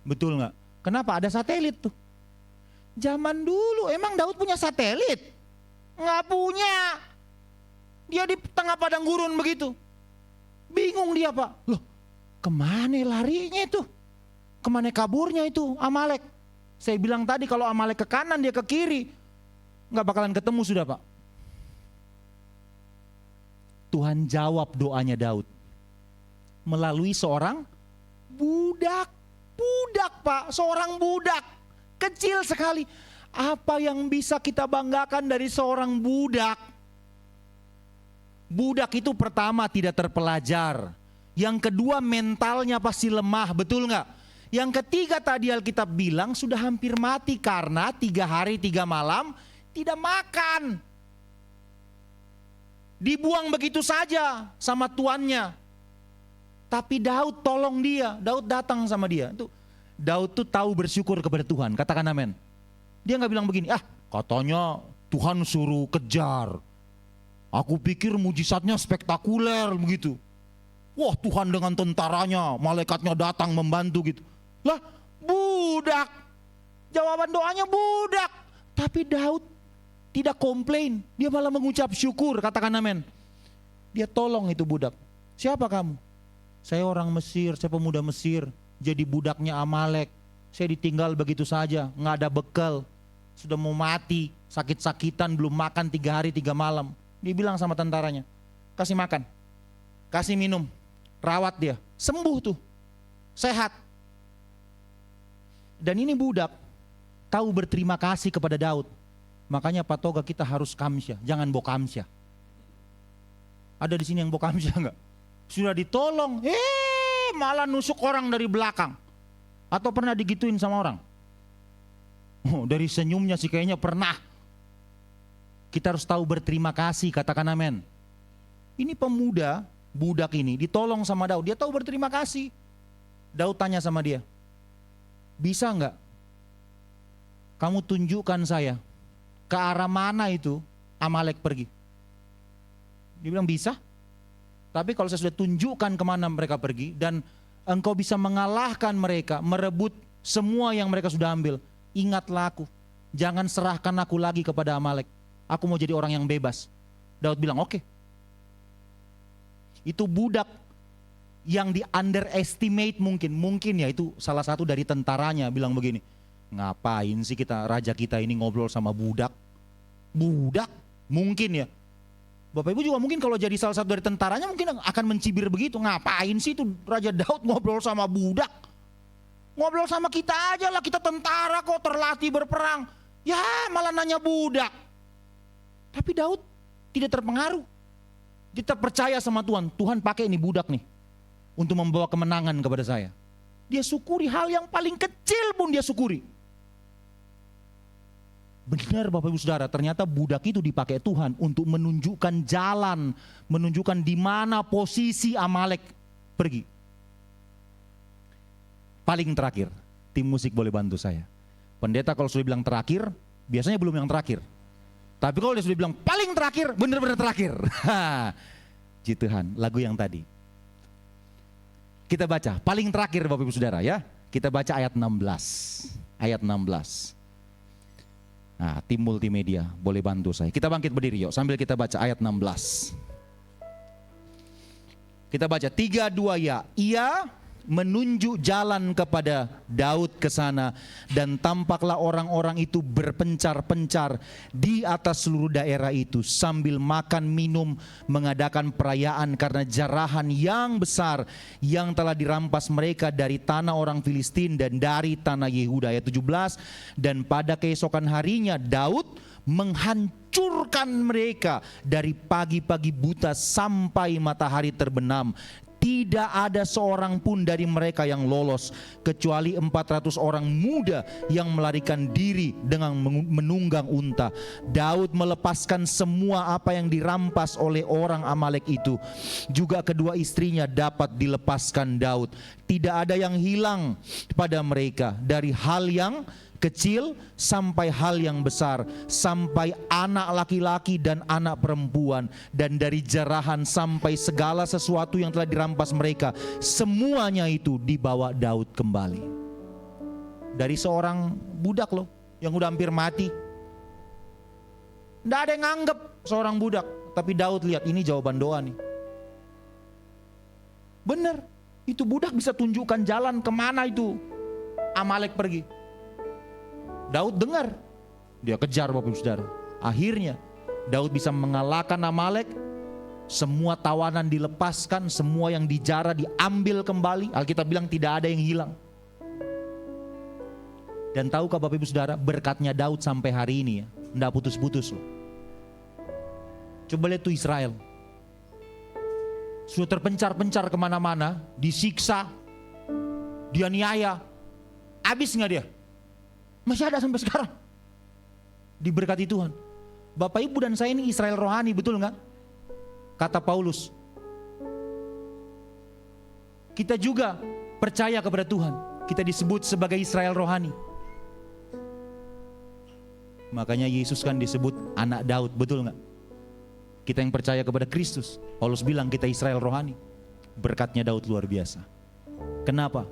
S4: Betul nggak? Kenapa? Ada satelit tuh. Zaman dulu emang Daud punya satelit? Nggak punya. Dia di tengah padang gurun begitu. Bingung dia Pak. Loh, kemana larinya itu? Kemana kaburnya itu Amalek? Saya bilang tadi kalau Amalek ke kanan dia ke kiri. Nggak bakalan ketemu sudah Pak. Tuhan jawab doanya Daud. Melalui seorang budak. Budak Pak, seorang budak. Kecil sekali. Apa yang bisa kita banggakan dari seorang budak? Budak itu pertama tidak terpelajar. Yang kedua mentalnya pasti lemah, betul nggak? Yang ketiga tadi Alkitab bilang sudah hampir mati karena 3 hari 3 malam tidak makan. Dibuang begitu saja sama tuannya. Tapi Daud tolong dia, Daud datang sama dia. Daud tuh tahu bersyukur kepada Tuhan, katakan amin. Dia nggak bilang begini, katanya Tuhan suruh kejar. Aku pikir mujizatnya spektakuler begitu. Wah Tuhan dengan tentaranya, malaikatnya datang membantu gitu. Lah budak, jawaban doanya budak. Tapi Daud tidak komplain, dia malah mengucap syukur, katakan amin. Dia tolong itu budak. Siapa kamu? Saya orang Mesir, saya pemuda Mesir, jadi budaknya Amalek. Saya ditinggal begitu saja, nggak ada bekal. Sudah mau mati, sakit-sakitan, belum makan 3 hari 3 malam. Dia bilang sama tentaranya, kasih makan, kasih minum, rawat dia, sembuh tuh, sehat. Dan ini budak tahu berterima kasih kepada Daud. Makanya Pak Toga kita harus kamsyah, jangan bokamsyah. Ada di sini yang bokamsyah enggak? Sudah ditolong, malah nusuk orang dari belakang. Atau pernah digituin sama orang? Oh, dari senyumnya sih kayaknya pernah. Kita harus tahu berterima kasih, katakan amin. Ini pemuda, budak ini ditolong sama Daud, dia tahu berterima kasih. Daud tanya sama dia, bisa enggak kamu tunjukkan saya ke arah mana itu Amalek pergi? Dia bilang bisa. Tapi kalau saya sudah tunjukkan kemana mereka pergi dan engkau bisa mengalahkan mereka, merebut semua yang mereka sudah ambil, ingatlah aku, jangan serahkan aku lagi kepada Amalek. Aku mau jadi orang yang bebas. Daud bilang oke. Itu budak yang di underestimate mungkin ya itu salah satu dari tentaranya bilang begini, ngapain sih raja kita ini ngobrol sama budak mungkin ya. Bapak Ibu juga mungkin kalau jadi salah satu dari tentaranya mungkin akan mencibir begitu, ngapain sih itu Raja Daud ngobrol sama budak, ngobrol sama kita aja lah, kita tentara kok terlatih berperang, ya malah nanya budak. Tapi Daud tidak terpengaruh, dia tetap percaya sama Tuhan. Tuhan pakai ini budak nih untuk membawa kemenangan kepada saya. Dia syukuri hal yang paling kecil pun dia syukuri. Benar Bapak Ibu Saudara, ternyata budak itu dipakai Tuhan untuk menunjukkan jalan, menunjukkan di mana posisi Amalek pergi. Paling terakhir, tim musik boleh bantu saya. Pendeta kalau sudah bilang terakhir, biasanya belum yang terakhir. Tapi kalau dia sudah bilang paling terakhir, benar-benar terakhir. Ji Tuhan, lagu yang tadi. Kita baca, paling terakhir Bapak Ibu Saudara ya. Kita baca ayat 16. Ayat 16. Nah, tim multimedia boleh bantu saya. Kita bangkit berdiri yuk sambil kita baca ayat 16. Kita baca 3, 2 ya. Ia menunjuk jalan kepada Daud ke sana, dan tampaklah orang-orang itu berpencar-pencar di atas seluruh daerah itu sambil makan minum, mengadakan perayaan karena jarahan yang besar yang telah dirampas mereka dari tanah orang Filistin dan dari tanah Yehuda. Ayat 17, dan pada keesokan harinya Daud menghancurkan mereka dari pagi-pagi buta sampai matahari terbenam. Tidak ada seorang pun dari mereka yang lolos, kecuali 400 orang muda yang melarikan diri dengan menunggang unta. Daud melepaskan semua apa yang dirampas oleh orang Amalek itu. Juga kedua istrinya dapat dilepaskan Daud. Tidak ada yang hilang pada mereka, dari hal yang kecil sampai hal yang besar, sampai anak laki-laki dan anak perempuan, dan dari jarahan sampai segala sesuatu yang telah dirampas mereka, semuanya itu dibawa Daud kembali. Dari seorang budak loh, yang udah hampir mati. Nggak ada yang nganggep seorang budak, tapi Daud lihat ini jawaban doa nih. Bener, itu budak bisa tunjukkan jalan kemana itu Amalek pergi. Daud dengar, dia kejar Bapak Ibu Saudara. Akhirnya Daud bisa mengalahkan Amalek. Semua tawanan dilepaskan, semua yang dijara diambil kembali. Alkitab bilang tidak ada yang hilang. Dan tahukah Bapak Ibu Saudara, berkatnya Daud sampai hari ini ya, enggak putus-putus loh. Coba lihat tuh Israel, sudah terpencar-pencar kemana-mana, disiksa, dianiaya, habis nggak dia? Masih ada sampai sekarang. Diberkati Tuhan. Bapak Ibu dan saya ini Israel rohani, betul nggak? Kata Paulus. Kita juga percaya kepada Tuhan. Kita disebut sebagai Israel rohani. Makanya Yesus kan disebut anak Daud, betul nggak? Kita yang percaya kepada Kristus, Paulus bilang kita Israel rohani. Berkatnya Daud luar biasa. Kenapa?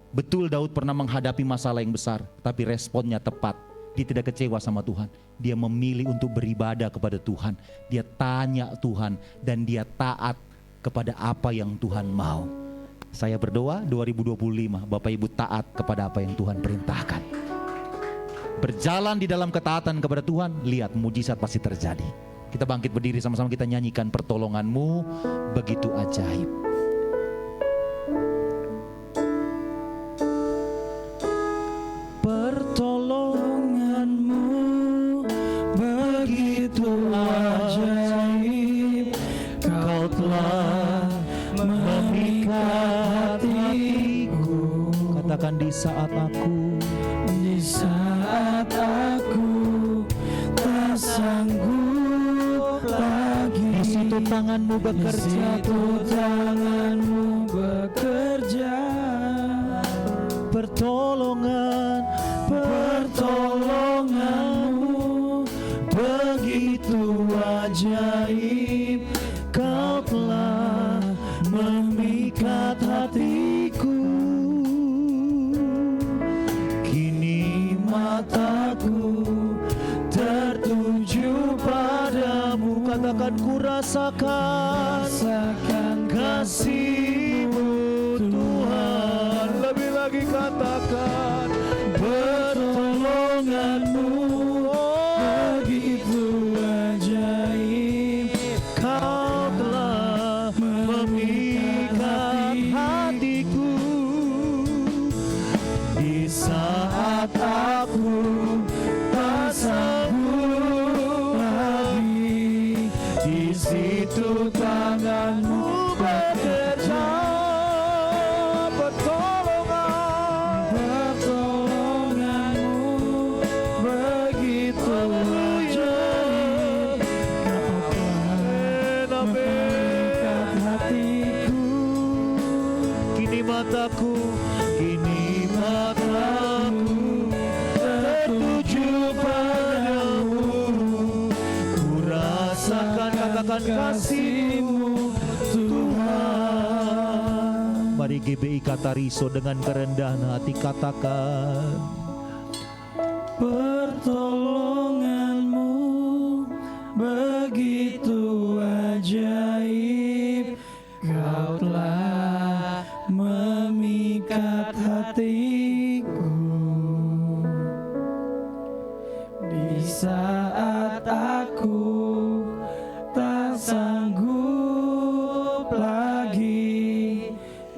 S4: Betul Daud pernah menghadapi masalah yang besar, tapi responnya tepat. Dia tidak kecewa sama Tuhan. Dia memilih untuk beribadah kepada Tuhan. Dia tanya Tuhan dan dia taat kepada apa yang Tuhan mau. Saya berdoa 2025 Bapak Ibu taat kepada apa yang Tuhan perintahkan. Berjalan di dalam ketaatan kepada Tuhan, lihat mujizat pasti terjadi. Kita bangkit berdiri sama-sama, kita nyanyikan pertolongan-Mu begitu ajaib.
S3: Pertolongan-Mu begitu ajaib, Kau telah memikat hatiku.
S4: Katakan di saat aku
S3: tak sanggup lagi,
S4: di situ tangan-Mu bekerja,
S3: pertolongan-Mu begitu ajaib, Kau telah memikat hatiku. Kini mataku tertuju padamu,
S4: katakan ku rasakan
S3: kasih-Mu Pertolonganmu begitu ajaib, Kau telah memikat hatiku. Di saat aku tak sanggup lagi, di situ tanganmu bekerja. Pertolonganmu begitu ajaib, Kau telah memikat hatiku. Kini mataku tertuju padamu, ku rasakan, katakan kasih-Mu Tuhan. Mari GBI Katariso dengan kerendahan hati katakan, pertolonganmu begitu ajaib, Kau telah memikat hatiku. Di saat aku tak sanggup lagi,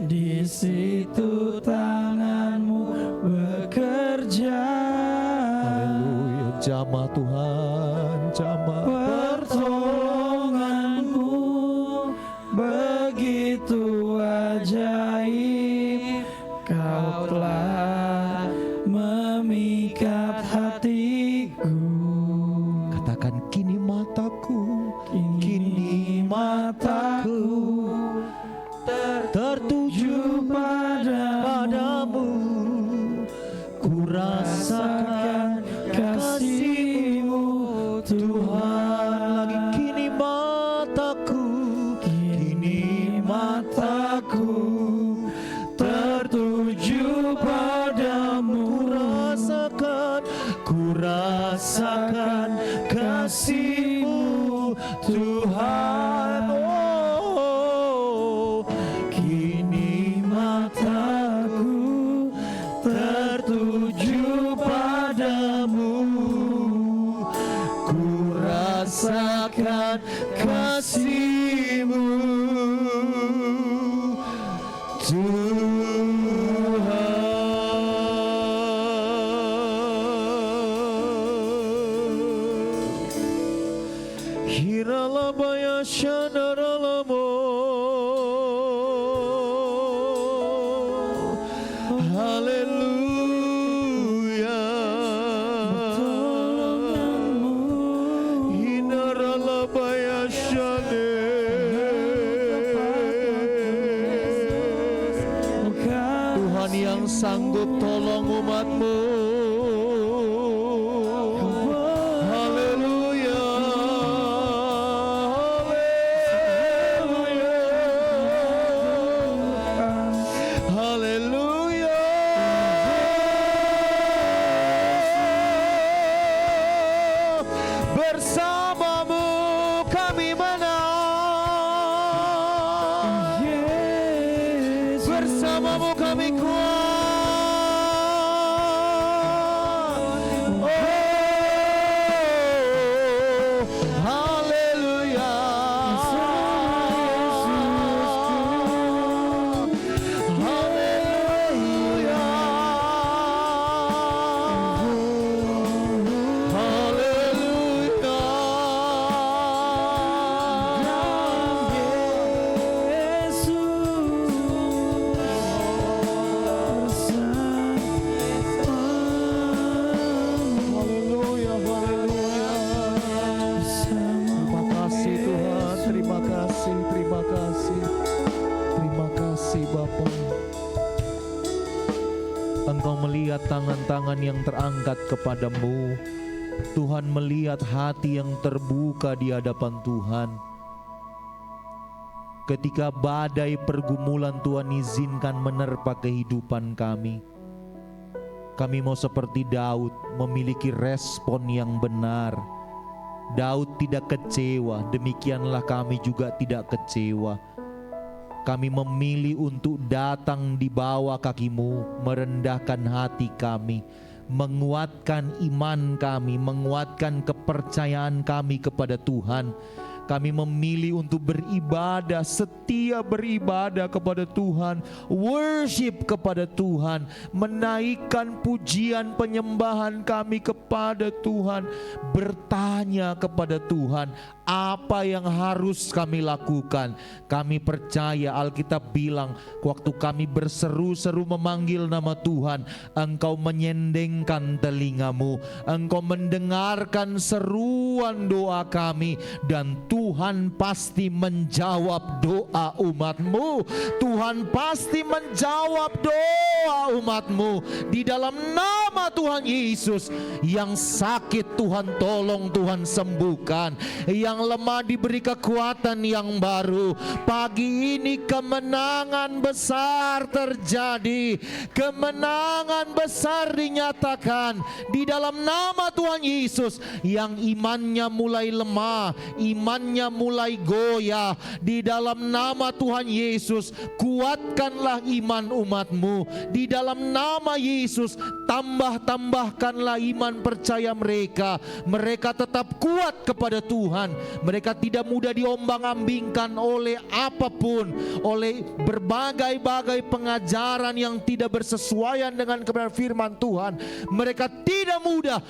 S3: di situ tanganmu bekerja. Haleluya, jamah Tuhan, jamah. Pertolonganmu begitu ajaib, Kau telah memikat hatiku. Katakan, kini mataku tertuju padamu, ku rasakan kasih-Mu Tuhan. Lagi, kini mataku tertuju padamu, ku rasakan kasih-Mu Tuhan. Oh, kini mataku tertuju padamu, ku rasakan kasih-Mu Hiralabaya Shanaralamo. Haleluya. Hinaralabaya Shane. Tuhan yang sanggup tolong umat-Mu. Bersamamu kami menang, bersamamu kami kuat. Oh, haleluya. Haleluya. Engkau melihat tangan-tangan yang terangkat kepadamu. Tuhan melihat hati yang terbuka di hadapan Tuhan. Ketika badai pergumulan Tuhan izinkan menerpa kehidupan kami, kami mau seperti Daud memiliki respon yang benar. Daud tidak kecewa, demikianlah kami juga tidak kecewa. Kami memilih untuk datang di bawah kaki-Mu, merendahkan hati kami, menguatkan iman kami, menguatkan kepercayaan kami kepada Tuhan. Kami memilih untuk beribadah, setia beribadah kepada Tuhan, worship kepada Tuhan, menaikkan pujian penyembahan kami kepada Tuhan, bertanya kepada Tuhan, apa yang harus kami lakukan. Kami percaya Alkitab bilang, waktu kami berseru-seru memanggil nama Tuhan, Engkau menyendengkan telingamu, Engkau mendengarkan seruan doa kami, dan Tuhan pasti menjawab doa umatmu. Tuhan pasti menjawab doa umatmu. Di dalam nama Tuhan Yesus, yang sakit Tuhan tolong, Tuhan sembuhkan, yang lemah diberi kekuatan yang baru. Pagi ini kemenangan besar terjadi, kemenangan besar dinyatakan di dalam nama Tuhan Yesus. Yang imannya mulai lemah, imannya mulai goyah, di dalam nama Tuhan Yesus kuatkanlah iman umatmu. Di dalam nama Yesus tambahkanlah iman percaya mereka. Mereka tetap kuat kepada Tuhan. Mereka tidak mudah diombang-ambingkan oleh apapun, oleh berbagai-bagai pengajaran yang tidak bersesuaian dengan kebenaran firman Tuhan. Mereka tidak mudah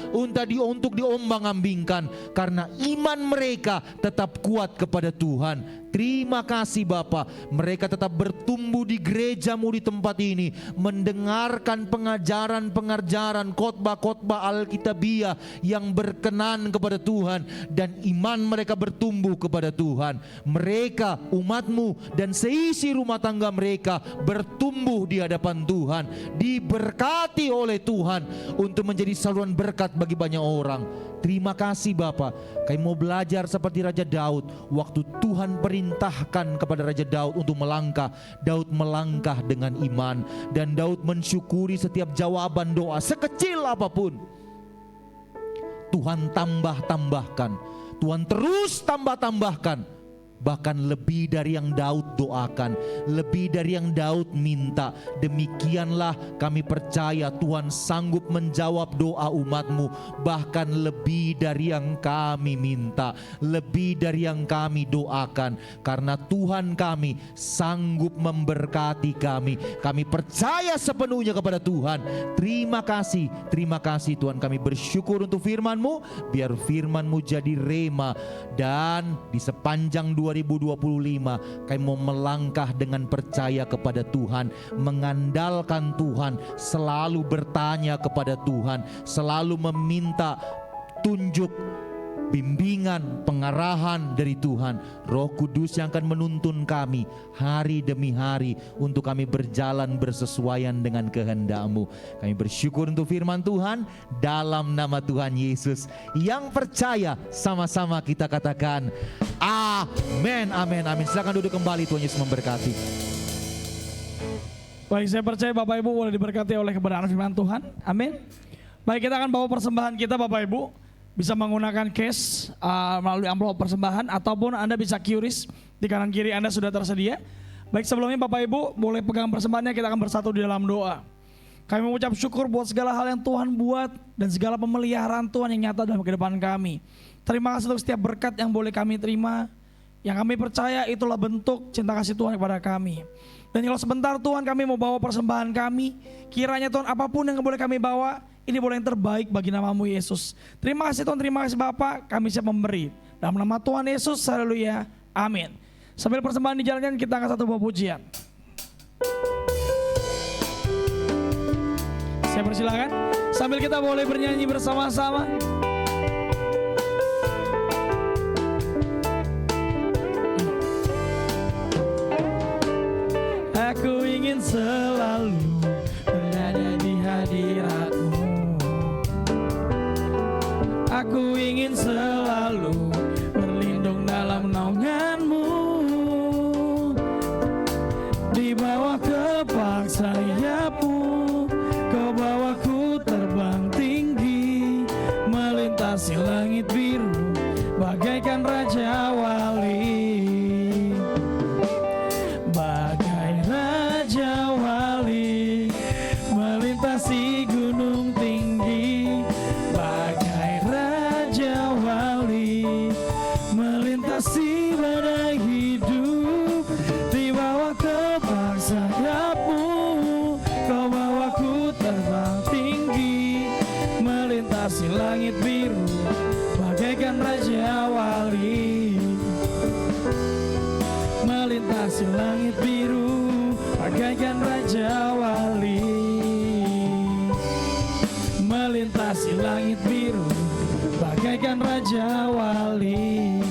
S3: untuk diombang-ambingkan, karena iman mereka tetap kuat kepada Tuhan. Terima kasih Bapa, mereka tetap bertumbuh di gerejamu di tempat ini, mendengarkan pengajaran-pengajaran, khotbah-khotbah Alkitabiah yang berkenan kepada Tuhan, dan iman mereka bertumbuh kepada Tuhan. Mereka, umatmu dan seisi rumah tangga mereka bertumbuh di hadapan Tuhan, diberkati oleh Tuhan untuk menjadi saluran berkat bagi banyak orang. Terima kasih Bapa, kami mau belajar seperti Raja Daud. Waktu Tuhan perintahkan kepada Raja Daud untuk melangkah, Daud melangkah dengan iman, dan Daud mensyukuri setiap jawaban doa sekecil apapun. Tuhan tambahkan, Tuhan terus tambahkan. Bahkan lebih dari yang Daud doakan, lebih dari yang Daud minta. Demikianlah kami percaya Tuhan sanggup menjawab doa umatmu, bahkan lebih dari yang kami minta, lebih dari yang kami doakan. Karena Tuhan kami sanggup memberkati kami. Kami percaya sepenuhnya kepada Tuhan. Terima kasih Tuhan, kami bersyukur untuk firman-Mu. Biar firman-Mu jadi rema, dan di sepanjang 2025 kami mau melangkah dengan percaya kepada Tuhan, mengandalkan Tuhan, selalu bertanya kepada Tuhan, selalu meminta tunjuk, bimbingan, pengarahan dari Tuhan. Roh Kudus yang akan menuntun kami hari demi hari untuk kami berjalan bersesuaian dengan kehendak-Mu. Kami bersyukur untuk firman Tuhan dalam nama Tuhan Yesus. Yang percaya sama-sama kita katakan amin, amin, amin. Silakan duduk kembali, Tuhan Yesus memberkati.
S2: Baik, saya percaya Bapak Ibu boleh diberkati oleh kebenaran firman Tuhan. Amin. Baik, kita akan bawa persembahan kita Bapak Ibu. Bisa menggunakan cash melalui amplop persembahan, ataupun Anda bisa QRIS, di kanan kiri Anda sudah tersedia. Baik, sebelumnya Bapak Ibu boleh pegang persembahannya, kita akan bersatu di dalam doa. Kami mengucap syukur buat segala hal yang Tuhan buat, dan segala pemeliharaan Tuhan yang nyata dalam kehidupan kami. Terima kasih untuk setiap berkat yang boleh kami terima, yang kami percaya itulah bentuk cinta kasih Tuhan kepada kami. Dan kalau sebentar Tuhan kami mau bawa persembahan kami, kiranya Tuhan apapun yang boleh kami bawa, ini boleh yang terbaik bagi nama-Mu Yesus. Terima kasih Tuhan, terima kasih Bapak, kami siap memberi. Dalam nama Tuhan Yesus, haleluya, amin. Sambil persembahan dijalankan, kita akan satu buah pujian. Saya persilakan, sambil kita boleh bernyanyi bersama-sama. Aku ingin selalu berada di hadirat-Mu. Aku ingin selalu berlindung dalam naungan-Mu. Di bawah kepak sayap-Mu, Kau bawaku terbang tinggi, melintasi langit biru bagaikan Raja Wali. Bagai Raja Wali melintasi gunung tinggi. melintasi langit biru bagaikan Raja Wali. Melintasi langit biru bagaikan Raja Wali. Melintasi langit biru bagaikan Raja Wali.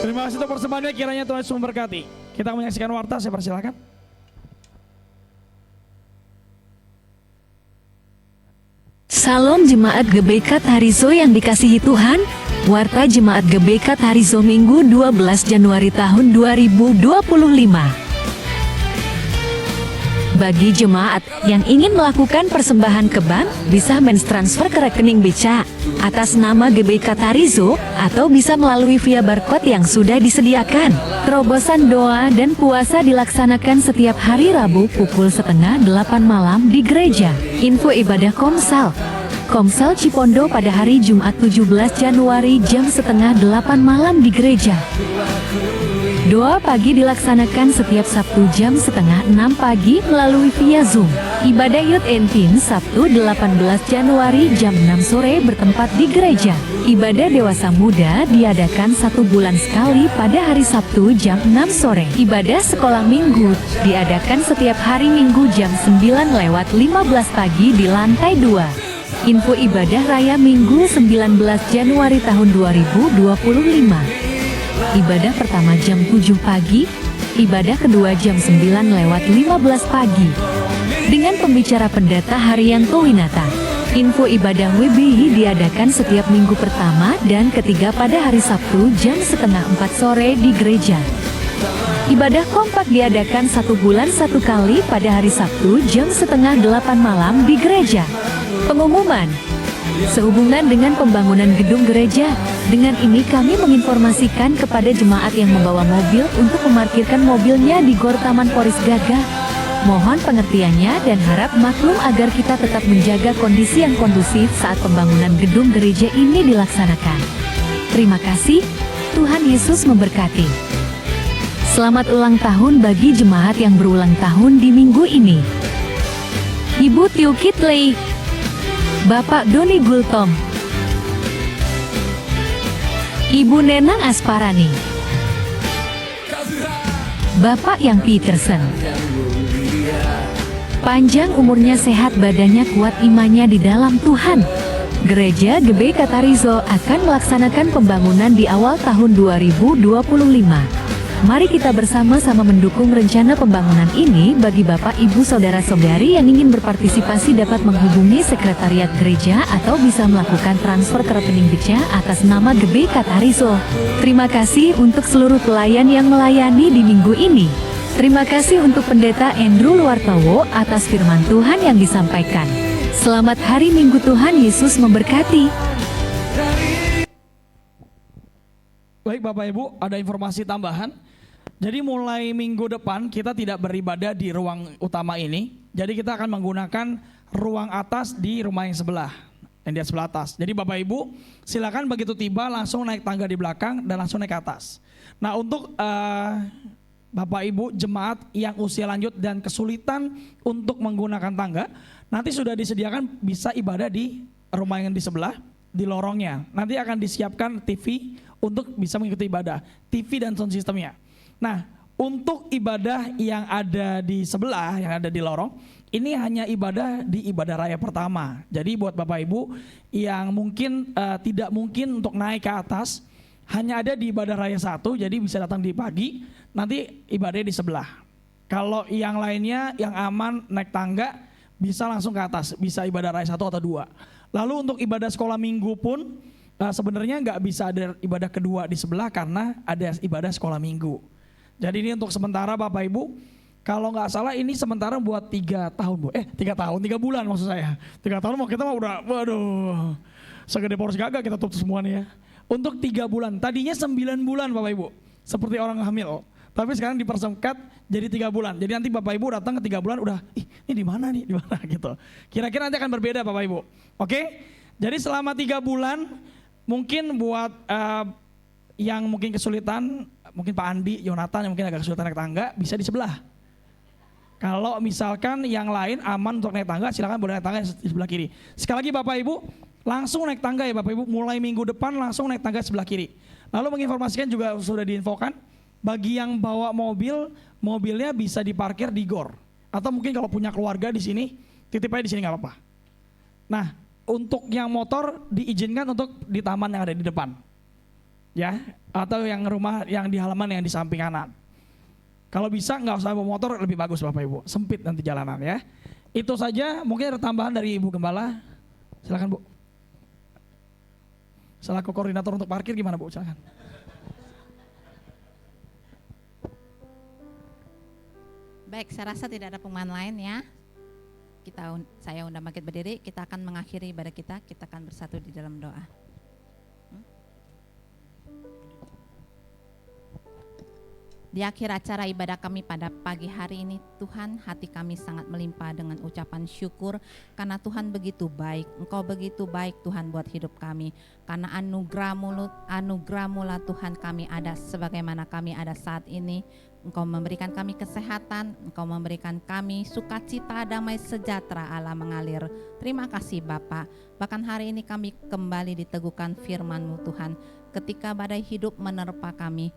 S2: Terima kasih untuk persembahannya, kiranya Tuhan Yesus memberkati. Kita menyaksikan warta, saya persilakan.
S5: Salam Jemaat GBK Tarizo yang dikasihi Tuhan. Warta Jemaat GBK Tarizo Minggu 12 Januari tahun 2025. Bagi jemaat yang ingin melakukan persembahan ke bank, bisa mentransfer ke rekening BCA atas nama GBK Tarizo atau bisa melalui via barcode yang sudah disediakan. Terobosan doa dan puasa dilaksanakan setiap hari Rabu pukul 7:30 malam di gereja. Info ibadah Komsel. Komsel Cipondo pada hari Jumat 17 Januari jam 7:30 malam di gereja. Doa pagi dilaksanakan setiap Sabtu jam 5:30 pagi melalui via Zoom. Ibadah Youth and Teen Sabtu 18 Januari jam 6 sore bertempat di gereja. Ibadah dewasa muda diadakan 1 bulan sekali pada hari Sabtu jam 6 sore. Ibadah sekolah minggu diadakan setiap hari Minggu jam 9:15 pagi di lantai 2. Info ibadah raya Minggu 19 Januari tahun 2025. Ibadah pertama jam 7 pagi, ibadah kedua jam 9:15 pagi. Dengan pembicara pendeta Haryanto Winata. Info ibadah WBI diadakan setiap minggu pertama dan ketiga pada hari Sabtu jam 3:30 sore di gereja. Ibadah kompak diadakan 1 bulan 1 kali pada hari Sabtu jam 7:30 malam di gereja. Pengumuman. Sehubungan dengan pembangunan gedung gereja, dengan ini kami menginformasikan kepada jemaat yang membawa mobil untuk memarkirkan mobilnya di Gor Taman Poris Gagah. Mohon pengertiannya dan harap maklum agar kita tetap menjaga kondisi yang kondusif saat pembangunan gedung gereja ini dilaksanakan. Terima kasih, Tuhan Yesus memberkati. Selamat ulang tahun bagi jemaat yang berulang tahun di minggu ini. Ibu Tiu Kitley, Bapak Doni Gultom, Ibu Nenang Asparani, Bapak Yang Peterson. Panjang umurnya, sehat badannya, kuat imannya di dalam Tuhan. Gereja GBK Tarizo akan melaksanakan pembangunan di awal tahun 2025. Mari kita bersama-sama mendukung rencana pembangunan ini. Bagi Bapak, Ibu, Saudara-saudari yang ingin berpartisipasi dapat menghubungi Sekretariat Gereja atau bisa melakukan transfer ke rekening BCA atas nama GBK Tarizo. Terima kasih untuk seluruh pelayan yang melayani di minggu ini. Terima kasih untuk Pendeta Andrew Luartowo atas firman Tuhan yang disampaikan. Selamat Hari Minggu, Tuhan Yesus memberkati.
S2: Baik Bapak Ibu, ada informasi tambahan. Jadi mulai minggu depan kita tidak beribadah di ruang utama ini. Jadi kita akan menggunakan ruang atas di rumah yang sebelah, yang di sebelah atas. Jadi Bapak Ibu silakan begitu tiba langsung naik tangga di belakang dan langsung naik ke atas. Nah untuk Bapak Ibu jemaat yang usia lanjut dan kesulitan untuk menggunakan tangga, nanti sudah disediakan bisa ibadah di rumah yang di sebelah, di lorongnya. Nanti akan disiapkan TV untuk bisa mengikuti ibadah, TV dan sound systemnya. Nah, untuk ibadah yang ada di sebelah, yang ada di lorong, ini hanya ibadah di ibadah raya pertama. Jadi buat Bapak Ibu yang mungkin tidak mungkin untuk naik ke atas, hanya ada di ibadah raya 1, jadi bisa datang di pagi, nanti ibadahnya di sebelah. Kalau yang lainnya yang aman naik tangga, bisa langsung ke atas, bisa ibadah raya 1 atau 2. Lalu untuk ibadah sekolah minggu pun, sebenarnya nggak bisa ada ibadah kedua di sebelah karena ada ibadah sekolah minggu. Jadi ini untuk sementara Bapak Ibu, kalau nggak salah ini sementara buat 3 tahun Bu. 3 tahun, 3 bulan maksud saya. 3 tahun mau kita mah udah, waduh, segede Poros Gagah kita tutup semuanya ya. Untuk 3 bulan, tadinya 9 bulan Bapak Ibu, seperti orang hamil. Tapi sekarang dipersingkat jadi 3 bulan. Jadi nanti Bapak Ibu datang ke 3 bulan udah, ini di mana nih, di mana gitu. Kira-kira nanti akan berbeda Bapak Ibu. Oke? Jadi selama 3 bulan, mungkin buat yang mungkin kesulitan, mungkin Pak Andi, Yonatan yang mungkin agak kesulitan naik tangga, bisa di sebelah. Kalau misalkan yang lain aman untuk naik tangga, silakan boleh naik tangga di sebelah kiri. Sekali lagi Bapak Ibu, langsung naik tangga ya Bapak Ibu, mulai minggu depan langsung naik tangga sebelah kiri. Lalu menginformasikan juga sudah diinfokan, bagi yang bawa mobil, mobilnya bisa diparkir di gor. Atau mungkin kalau punya keluarga di sini, titip aja di sini nggak apa-apa. Nah, untuk yang motor diizinkan untuk di taman yang ada di depan. Ya, atau yang rumah yang di halaman yang di samping kanan. Kalau bisa nggak usah bawa motor, lebih bagus Bapak Ibu, sempit nanti jalanan ya. Itu saja, mungkin ada tambahan dari Ibu Gembala. Silakan Bu. Selaku koordinator untuk parkir gimana Bu? Silakan.
S6: Baik, saya rasa tidak ada pengumuman lain ya. Saya undang bangkit berdiri, kita akan mengakhiri ibadah kita akan bersatu di dalam doa. Di akhir acara ibadah kami pada pagi hari ini, Tuhan, hati kami sangat melimpah dengan ucapan syukur karena Tuhan begitu baik. Engkau begitu baik Tuhan buat hidup kami. Karena anugerah-Mu lah Tuhan kami ada sebagaimana kami ada saat ini. Engkau memberikan kami kesehatan, Engkau memberikan kami sukacita, damai sejahtera Allah mengalir. Terima kasih Bapa. Bahkan hari ini kami kembali diteguhkan firman-Mu Tuhan. Ketika badai hidup menerpa kami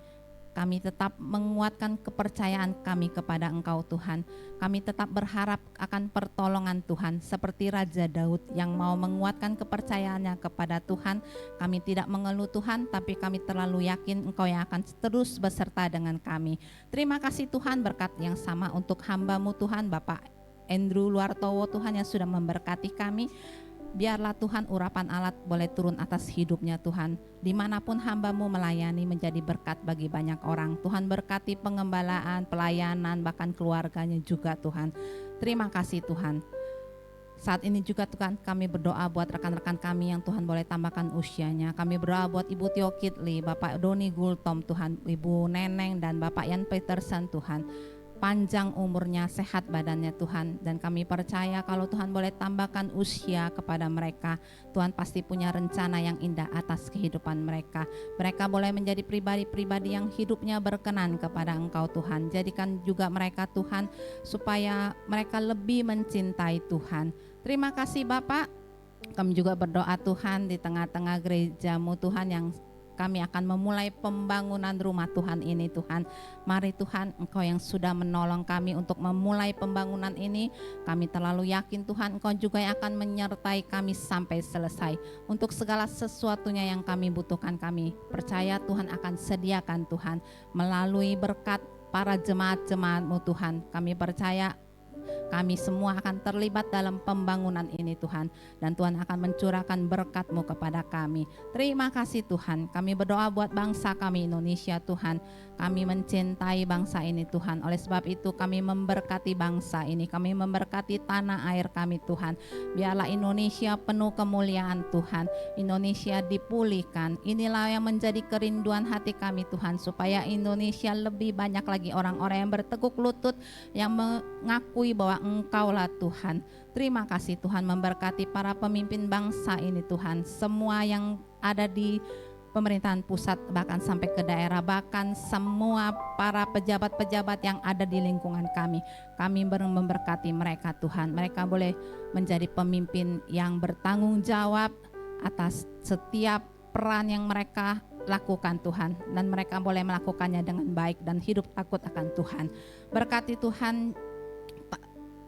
S6: tetap menguatkan kepercayaan kami kepada Engkau Tuhan. Kami tetap berharap akan pertolongan Tuhan seperti Raja Daud yang mau menguatkan kepercayaannya kepada Tuhan. Kami tidak mengeluh Tuhan, tapi kami terlalu yakin Engkau yang akan terus beserta dengan kami. Terima kasih Tuhan, berkat yang sama untuk hamba-Mu Tuhan, Bapak Andrew Luartowo Tuhan yang sudah memberkati kami. Biarlah Tuhan urapan alat boleh turun atas hidupnya Tuhan. Dimanapun hamba-Mu melayani menjadi berkat bagi banyak orang. Tuhan berkati pengembalaan, pelayanan, bahkan keluarganya juga Tuhan. Terima kasih Tuhan. Saat ini juga Tuhan kami berdoa buat rekan-rekan kami yang Tuhan boleh tambahkan usianya. Kami berdoa buat Ibu Tio Kitli, Bapak Doni Gultom Tuhan, Ibu Neneng dan Bapak Yan Peterson Tuhan. Panjang umurnya, sehat badannya Tuhan. Dan kami percaya kalau Tuhan boleh tambahkan usia kepada mereka, Tuhan pasti punya rencana yang indah atas kehidupan mereka. Mereka boleh menjadi pribadi-pribadi yang hidupnya berkenan kepada Engkau Tuhan. Jadikan juga mereka Tuhan supaya mereka lebih mencintai Tuhan. Terima kasih Bapak. Kami juga berdoa Tuhan di tengah-tengah gereja-Mu Tuhan yang kami akan memulai pembangunan rumah Tuhan ini Tuhan. Mari Tuhan, Engkau yang sudah menolong kami untuk memulai pembangunan ini. Kami terlalu yakin Tuhan Engkau juga yang akan menyertai kami sampai selesai. Untuk segala sesuatunya yang kami butuhkan, kami percaya Tuhan akan sediakan Tuhan. Melalui berkat para jemaat-jemaat-Mu Tuhan, kami percaya kami semua akan terlibat dalam pembangunan ini Tuhan. Dan Tuhan akan mencurahkan berkat-Mu kepada kami. Terima kasih Tuhan. Kami berdoa buat bangsa kami Indonesia Tuhan. Kami mencintai bangsa ini Tuhan. Oleh sebab itu kami memberkati bangsa ini. Kami memberkati tanah air kami Tuhan. Biarlah Indonesia penuh kemuliaan Tuhan. Indonesia dipulihkan. Inilah yang menjadi kerinduan hati kami Tuhan. Supaya Indonesia lebih banyak lagi orang-orang yang bertekuk lutut. Yang mengakui bahwa Engkaulah Tuhan. Terima kasih Tuhan, memberkati para pemimpin bangsa ini Tuhan. Semua yang ada di pemerintahan pusat bahkan sampai ke daerah, bahkan semua para pejabat-pejabat yang ada di lingkungan kami. Kami memberkati mereka Tuhan. Mereka boleh menjadi pemimpin yang bertanggung jawab atas setiap peran yang mereka lakukan Tuhan. Dan mereka boleh melakukannya dengan baik dan hidup takut akan Tuhan. Berkati Tuhan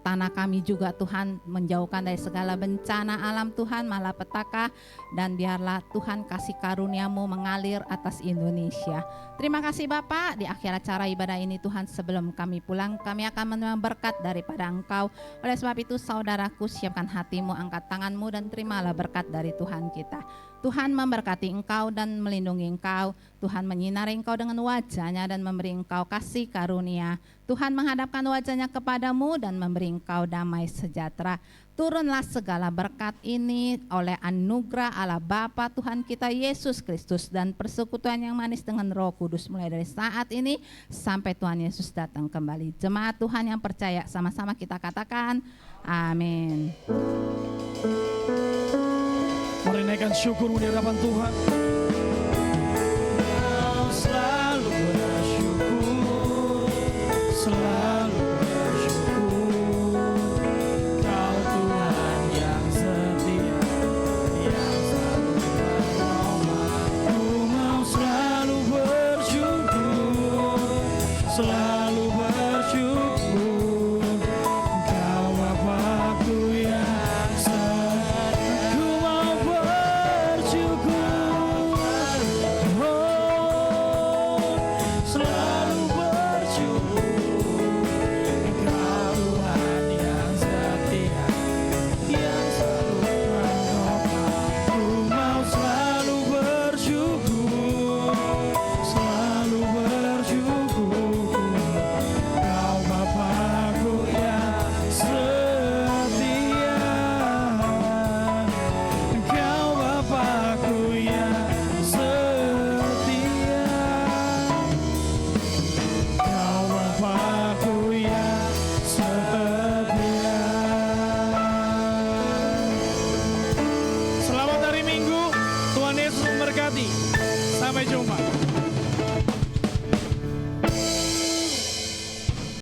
S6: tanah kami juga Tuhan, menjauhkan dari segala bencana alam Tuhan, malapetaka, dan biarlah Tuhan kasih karunia-Mu mengalir atas Indonesia. Terima kasih Bapak. Di akhir acara ibadah ini Tuhan, sebelum kami pulang, kami akan menerima berkat daripada Engkau. Oleh sebab itu saudaraku, siapkan hatimu, angkat tanganmu dan terimalah berkat dari Tuhan kita. Tuhan memberkati engkau dan melindungi engkau. Tuhan menyinari engkau dengan wajah-Nya dan memberi engkau kasih karunia. Tuhan menghadapkan wajah-Nya kepadamu dan memberi engkau damai sejahtera. Turunlah segala berkat ini oleh anugerah Allah Bapa Tuhan kita Yesus Kristus dan persekutuan yang manis dengan Roh Kudus mulai dari saat ini sampai Tuhan Yesus datang kembali. Jemaat Tuhan yang percaya, sama-sama kita katakan amin.
S2: Mari naikkan syukurmu di hadapan Tuhan. Kau selalu bersyukur, selalu bersyukur. memberkati. Sampai jumpa.